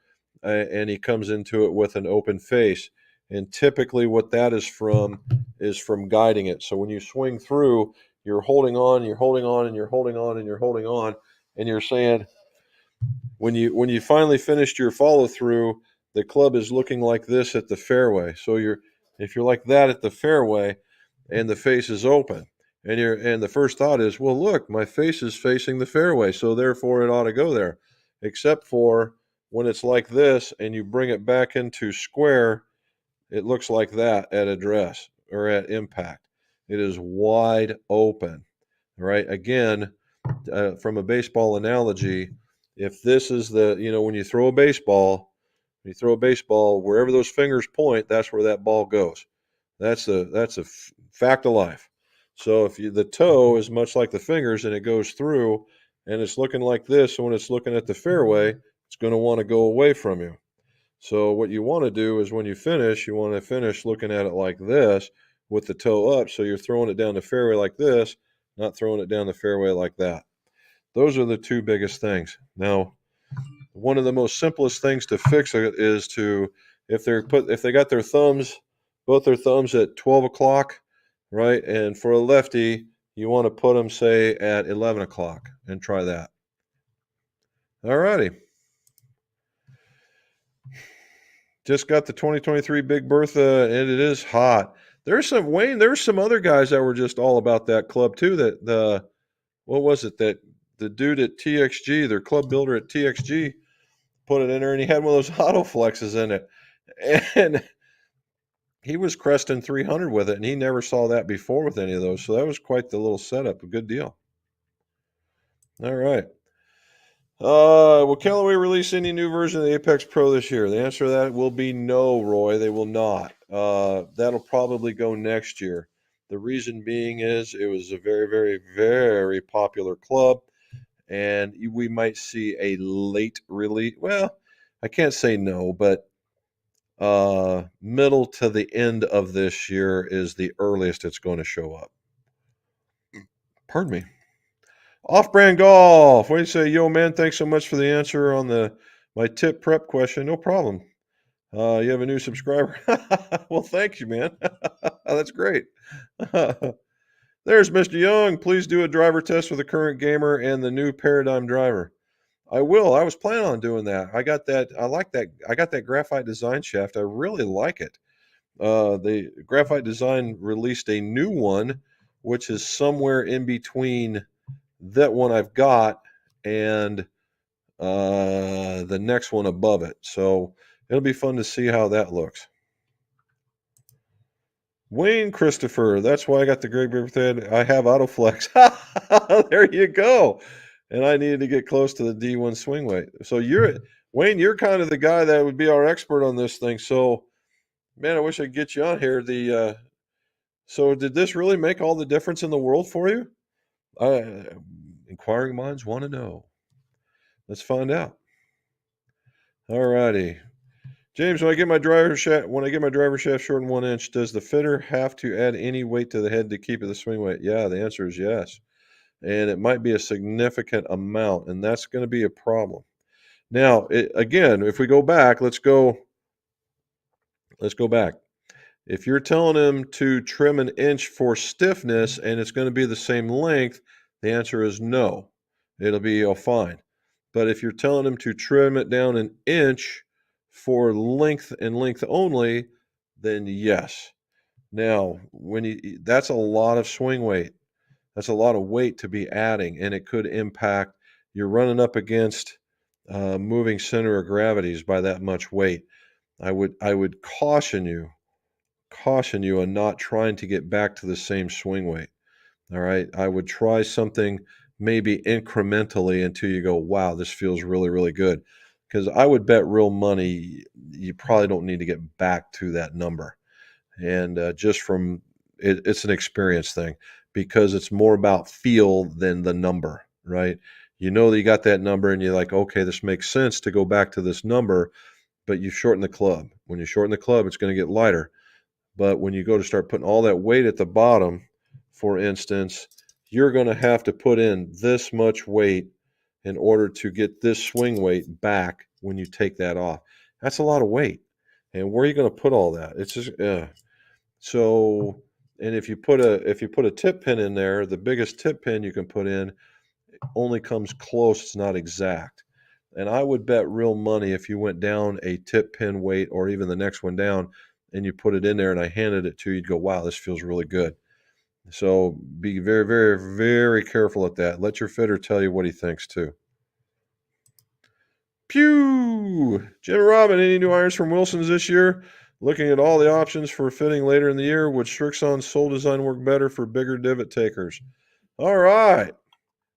and he comes into it with an open face. And typically what that is from guiding it. So when you swing through, you're holding on, you're holding on, and you're holding on, and you're holding on, and you're saying, when you finally finished your follow through, the club is looking like this at the fairway. So if you're like that at the fairway and the face is open, and the first thought is, well, look, my face is facing the fairway, so therefore it ought to go there. Except for when it's like this and you bring it back into square, it looks like that at address or at impact. It is wide open. Right? Again, from a baseball analogy, if this is when you throw a baseball, wherever those fingers point, that's where that ball goes. That's a fact of life. So if the toe is much like the fingers and it goes through and it's looking like this, so when it's looking at the fairway, it's going to want to go away from you. So what you want to do is when you finish, you want to finish looking at it like this with the toe up. So you're throwing it down the fairway like this, not throwing it down the fairway like that. Those are the two biggest things. Now, one of the most simplest things to fix it is to if they got their thumbs, both their thumbs at 12 o'clock, right? And for a lefty, you want to put them say at 11 o'clock and try that. All righty. Just got the 2023 Big Bertha, and it is hot. There's some other guys that were just all about that club too. That what was it that the dude at TXG, their club builder at TXG, put it in there, and he had one of those auto flexes in it, and he was cresting 300 with it, and he never saw that before with any of those. So that was quite the little setup. A good deal. All right. Will Callaway release any new version of the Apex Pro this year? The answer to that will be no, Roy. They will not. That'll probably go next year. The reason being is it was a very, very, very popular club, and we might see a late release. Well, I can't say no, but middle to the end of this year is the earliest it's going to show up. Pardon me. Off-brand golf. What do you say, yo man? Thanks so much for the answer on my tip prep question. No problem. You have a new subscriber. Well, thank you, man. That's great. There's Mr. Young. Please do a driver test for the current gamer and the new PARADYM driver. I will. I was planning on doing that. I got that. I like that. I got that graphite design shaft. I really like it. The Graphite Design released a new one, which is somewhere in between that one I've got and the next one above it. So it'll be fun to see how that looks. Wayne Christopher, that's why I got the Greg Birthday. I have Autoflex. There you go. And I needed to get close to the D1 swing weight. So Wayne, you're kind of the guy that would be our expert on this thing. So, man, I wish I could get you on here. So did this really make all the difference in the world for you? Inquiring minds want to know. Let's find out. All righty. James, when I get my driver shaft shortened 1 inch, does the fitter have to add any weight to the head to keep it the swing weight? Yeah, the answer is yes. And it might be a significant amount, and that's going to be a problem. Now, again, if we go back, let's go back. If you're telling him to trim an inch for stiffness and it's going to be the same length, the answer is no. It'll be fine. But if you're telling him to trim it down an inch for length and length only, then yes. Now, that's a lot of swing weight. That's a lot of weight to be adding, and it could impact. You're running up against moving center of gravities by that much weight. I would caution you on not trying to get back to the same swing weight. All right. I would try something maybe incrementally until you go, wow, this feels really, really good. Because I would bet real money you probably don't need to get back to that number. And just from it's an experience thing because it's more about feel than the number, right? You know that you got that number and you're like, okay, this makes sense to go back to this number, but you shorten the club. When you shorten the club, it's going to get lighter. But when you go to start putting all that weight at the bottom, for instance, you're going to have to put in this much weight in order to get this swing weight back when you take that off. That's a lot of weight. And where are you going to put all that? It's just so. And if you put a tip pin in there, the biggest tip pin you can put in only comes close. It's not exact. And I would bet real money if you went down a tip pin weight or even the next one down and you put it in there and I handed it to you, you'd go, wow, this feels really good. So be very, very, very careful at that. Let your fitter tell you what he thinks too. Pew! Jim and Robin, any new irons from Wilson's this year? Looking at all the options for fitting later in the year, would Strixon's sole design work better for bigger divot takers? All right.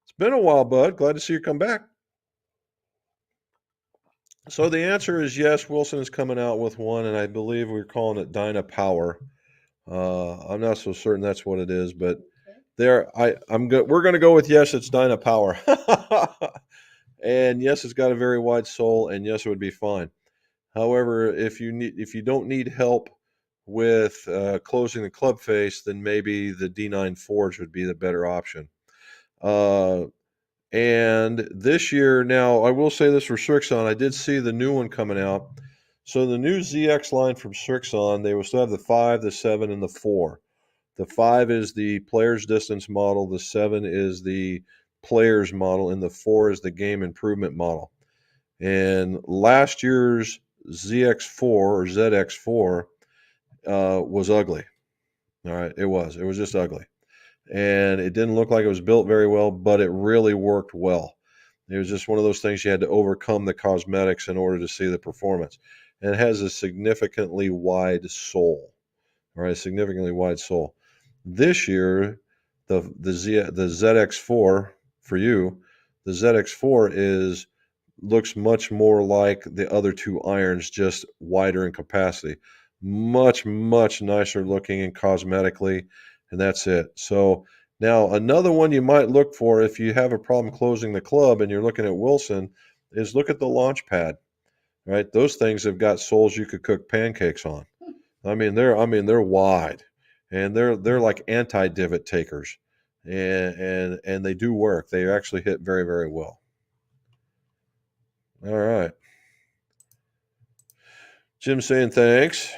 It's been a while, bud. Glad to see you come back. So the answer is yes, Wilson is coming out with one, and I believe we're calling it Dyna Power. I'm not so certain that's what it is, but Okay. we're going to go with yes, it's Dyna Power. And yes, it's got a very wide sole, and yes, it would be fine. However, if you don't need help with closing the club face, then maybe the D9 Forge would be the better option. And this year, now I will say this for Srixon, I did see the new one coming out. So the new ZX line from Srixon, they will still have the 5, the 7, and the 4. The 5 is the player's distance model, the 7 is the player's model, and the 4 is the game improvement model. And last year's ZX4 or ZX4 was ugly. All right, it was. It was just ugly. And it didn't look like it was built very well, but it really worked well. It was just one of those things you had to overcome the cosmetics in order to see the performance. And it has a significantly wide sole. All right, significantly wide sole. This year, the ZX4 for you, the ZX4 looks much more like the other two irons, just wider in capacity. Much nicer looking and cosmetically, and that's it. So now another one you might look for if you have a problem closing the club and you're looking at Wilson is look at the launch pad. Right, those things have got soles you could cook pancakes on. I mean they're wide, and they're like anti-divot takers, and they do work. They actually hit very well. All right. Jim saying thanks.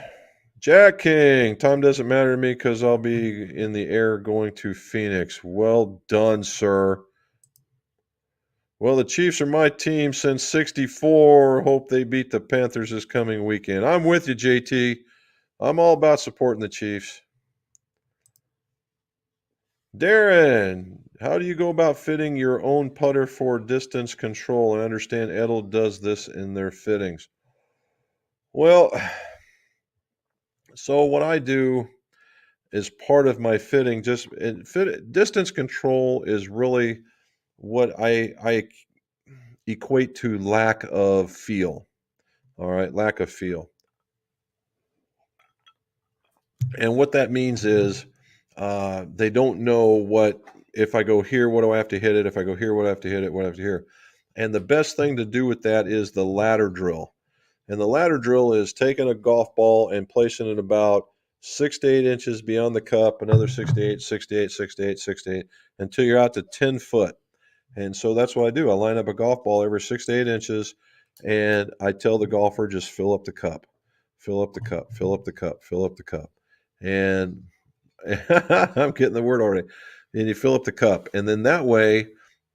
Jack King, time doesn't matter to me because I'll be in the air going to Phoenix. Well done, sir. Well, the Chiefs are my team since '64. Hope they beat the Panthers this coming weekend. I'm with you, JT. I'm all about supporting the Chiefs. Darren, how do you go about fitting your own putter for distance control? I understand Edel does this in their fittings. Well, so what I do is part of my fitting. Distance control is really what I equate to lack of feel. All right, lack of feel. And what that means is they don't know what, if I go here, what do I have to hit it? If I go here, what do I have to hit it? What do I have to hear? And the best thing to do with that is the ladder drill. And the ladder drill is taking a golf ball and placing it about 6 to 8 inches beyond the cup, another 6 to 8, 6 to 8, 6 to 8, 6 to 8, until you're out to 10 foot. And so that's what I do. I line up a golf ball every 6 to 8 inches, and I tell the golfer, just fill up the cup, fill up the cup, fill up the cup, fill up the cup. And I'm getting the word already. And you fill up the cup. And then that way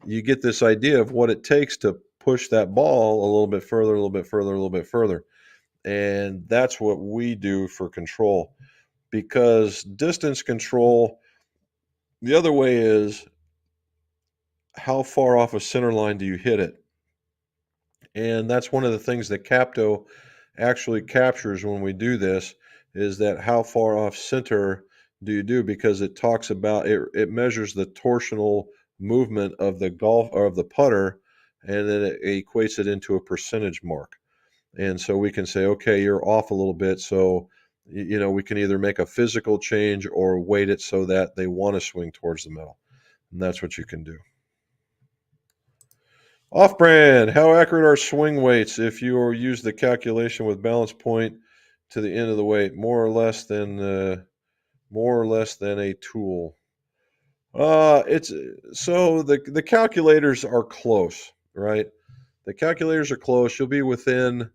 you get this idea of what it takes to push that ball a little bit further, a little bit further, a little bit further. And that's what we do for control. Because distance control, the other way is how far off a center line do you hit it? And that's one of the things that Capto actually captures when we do this, is that how far off center do you do, because it talks about it measures the torsional movement of the golf or of the putter, and then it equates it into a percentage mark. And so we can say, okay, you're off a little bit, so we can either make a physical change or weight it so that they want to swing towards the middle. And that's what you can do. Off brand, how accurate are swing weights if you use the calculation with balance point to the end of the weight? More or less than a tool. It's so the calculators are close, right? The calculators are close. You'll be within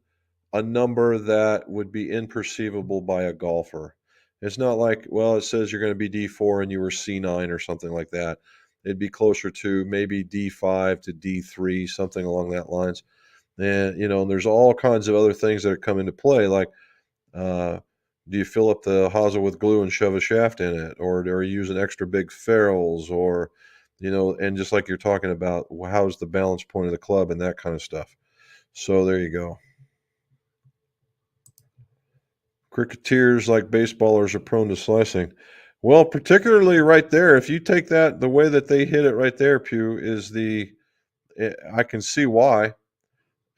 a number that would be imperceivable by a golfer. It's not like, well, it says you're going to be D4 and you were C9 or something like that. It'd be closer to maybe D5 to D3, something along that lines. And there's all kinds of other things that come into play, like uh, do you fill up the hosel with glue and shove a shaft in it, or are you using extra big ferrules, or and just like you're talking about, how's the balance point of the club and that kind of stuff. So there you go. Cricketers, like baseballers, are prone to slicing. Well, particularly right there, if you take that, the way that they hit it right there, Pew, I can see why.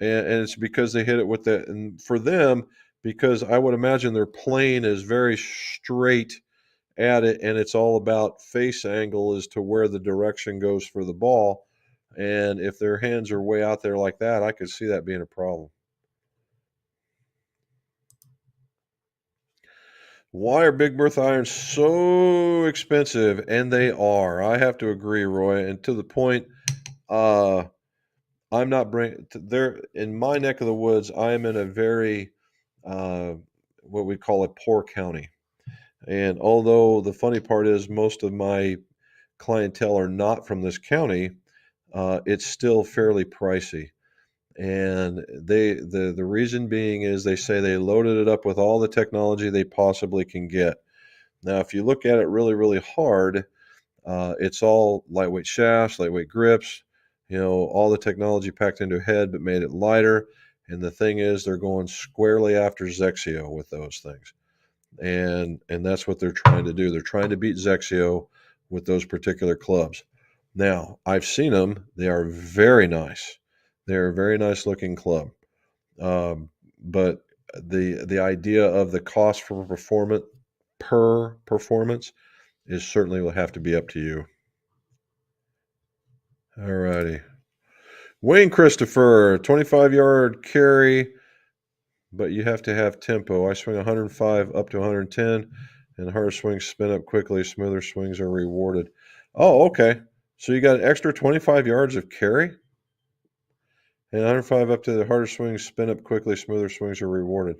And it's because they hit it with and for them, because I would imagine their plane is very straight at it, and it's all about face angle as to where the direction goes for the ball. And if their hands are way out there like that, I could see that being a problem. Why are Big Bertha irons so expensive? And they are. I have to agree, Roy. And to the point, I'm not bringing there in my neck of the woods. I am in a very what we call a poor county. And although the funny part is most of my clientele are not from this county, it's still fairly pricey. And the reason being is they say they loaded it up with all the technology they possibly can get. Now, if you look at it really, really hard, it's all lightweight shafts, lightweight grips, all the technology packed into a head, but made it lighter. And the thing is, they're going squarely after Zexio with those things. And that's what they're trying to do. They're trying to beat Zexio with those particular clubs. Now, I've seen them. They are very nice. They're a very nice looking club. But the idea of the cost per performance is certainly will have to be up to you. All righty. Wayne Christopher, 25-yard carry, but you have to have tempo. I swing 105 up to 110, and harder swings spin up quickly. Smoother swings are rewarded. Oh, okay. So you got an extra 25 yards of carry? And 105 up to the harder swings spin up quickly. Smoother swings are rewarded.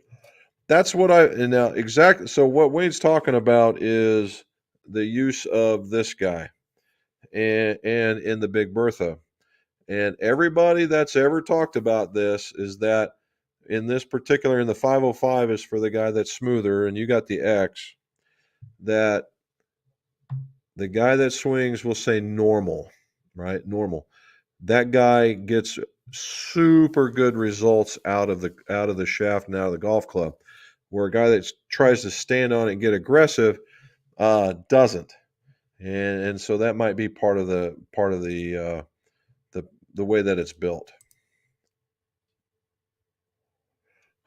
That's what and now exactly. So what Wayne's talking about is the use of this guy and in the Big Bertha. And everybody that's ever talked about this is that in this particular, in the 505 is for the guy that's smoother, and you got the X, that the guy that swings will say normal, right? Normal. That guy gets super good results out of the shaft and out of the golf club, where a guy that tries to stand on it and get aggressive doesn't. And so that might be part of the way that it's built.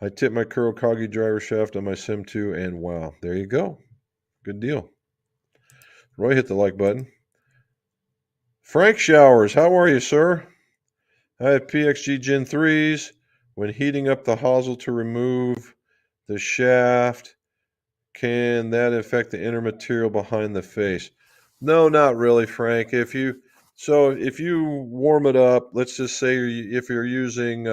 I tip my Kurokage driver shaft on my Sim 2, and wow, there you go. Good deal. Roy hit the like button. Frank Showers, how are you, sir? I have PXG Gen 3s. When heating up the hosel to remove the shaft, can that affect the inner material behind the face? No, not really, Frank. If you warm it up, let's just say if you're using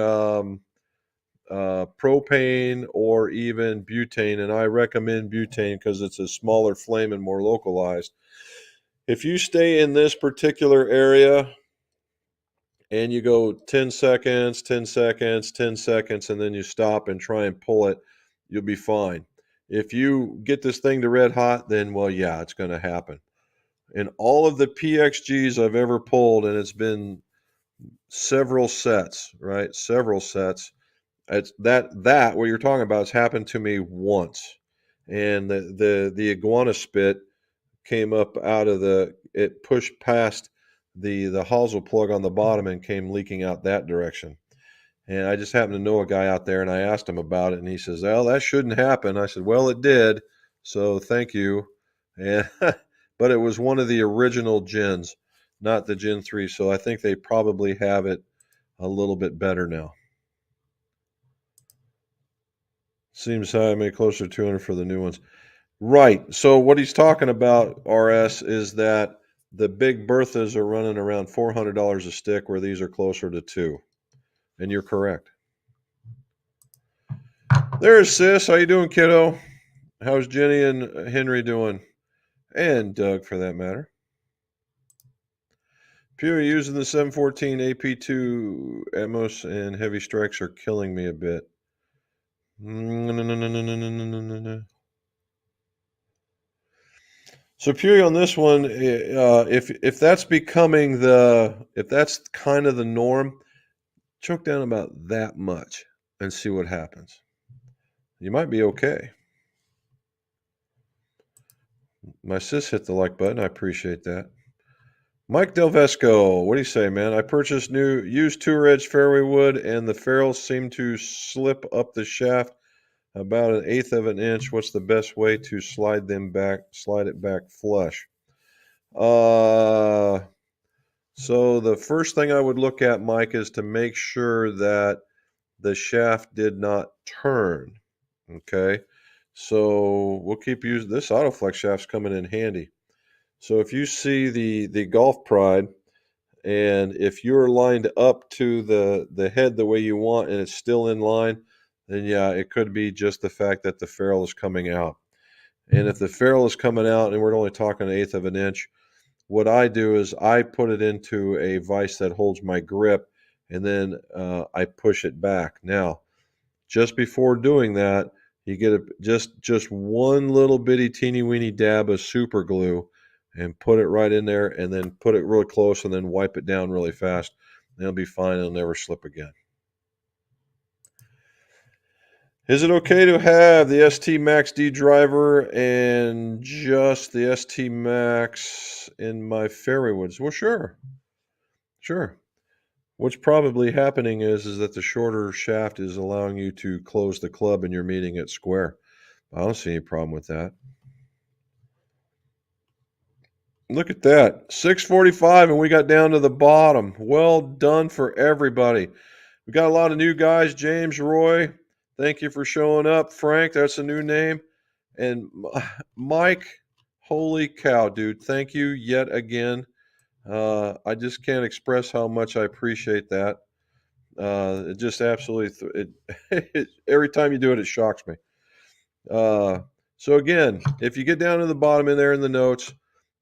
propane or even butane, and I recommend butane because it's a smaller flame and more localized. If you stay in this particular area and you go 10 seconds, 10 seconds, 10 seconds, and then you stop and try and pull it, you'll be fine. If you get this thing to red hot, then, well, yeah, it's going to happen. In all of the PXGs I've ever pulled, and it's been several sets, right? Several sets. It's that what you're talking about has happened to me once. And the iguana spit came up out of it pushed past the hosel plug on the bottom and came leaking out that direction. And I just happened to know a guy out there, and I asked him about it, and he says, "Well, that shouldn't happen." I said, "Well, it did, so thank you." And but it was one of the original gens, not the Gen 3, so I think they probably have it a little bit better now. Seems high, maybe closer to 200 for the new ones. Right. So what he's talking about, RS, is that the Big Berthas are running around $400 a stick, where these are closer to $200. And you're correct. There's Sis. How you doing, kiddo? How's Jenny and Henry doing? And Doug, for that matter. Pew using the 714 AP2 Atmos and heavy strikes are killing me a bit. No. So Pew on this one, if that's becoming if that's kind of the norm, choke down about that much and see what happens. You might be okay. My sis hit the like button. I appreciate that. Mike Delvesco, what do you say, man? I purchased used tour edge fairway wood, and the ferrules seem to slip up the shaft about 1/8 of an inch. What's the best way to slide it back flush? So the first thing I would look at, Mike, is to make sure that the shaft did not turn. Okay. So we'll keep using this. Autoflex shaft's coming in handy. So if you see the Golf Pride, and if you're lined up to the head the way you want and it's still in line, then yeah, it could be just the fact that the ferrule is coming out. And if the ferrule is coming out and we're only talking 1/8 of an inch, what I do is I put it into a vise that holds my grip, and then I push it back. Now, just before doing that, you get just one little bitty teeny weeny dab of super glue and put it right in there, and then put it really close and then wipe it down really fast. And it'll be fine. It'll never slip again. Is it okay to have the ST Max D driver and just the ST Max in my fairway woods? Well, sure. Sure. What's probably happening is that the shorter shaft is allowing you to close the club and you're meeting it square. I don't see any problem with that. Look at that. 6:45 and we got down to the bottom. Well done for everybody. We got a lot of new guys. James, Roy, thank you for showing up. Frank, that's a new name. And Mike, holy cow, dude. Thank you yet again. I just can't express how much I appreciate that. It just absolutely, every time you do it, it shocks me. So again, if you get down to the bottom in there in the notes,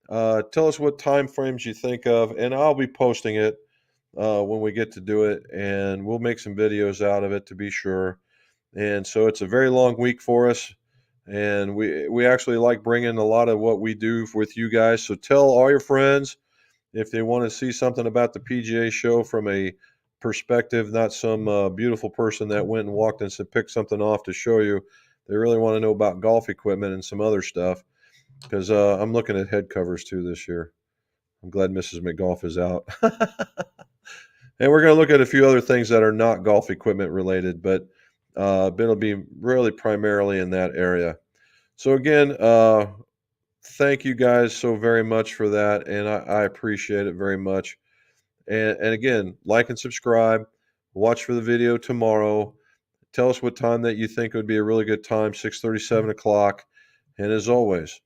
tell us what time frames you think of, and I'll be posting it when we get to do it, and we'll make some videos out of it to be sure. And so it's a very long week for us, and we actually like bringing a lot of what we do with you guys. So tell all your friends if they want to see something about the PGA show from a perspective, not some beautiful person that went and walked and said pick something off to show you. They really want to know about golf equipment and some other stuff, because I'm looking at head covers too this year. I'm glad Mrs. McGolf is out. And we're going to look at a few other things that are not golf equipment related, but it'll be really primarily in that area. So again, thank you guys so very much for that, and I appreciate it very much. And again, like and subscribe. Watch for the video tomorrow. Tell us what time that you think would be a really good time, 6:30, 7 o'clock. And as always,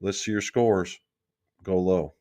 let's see your scores go low.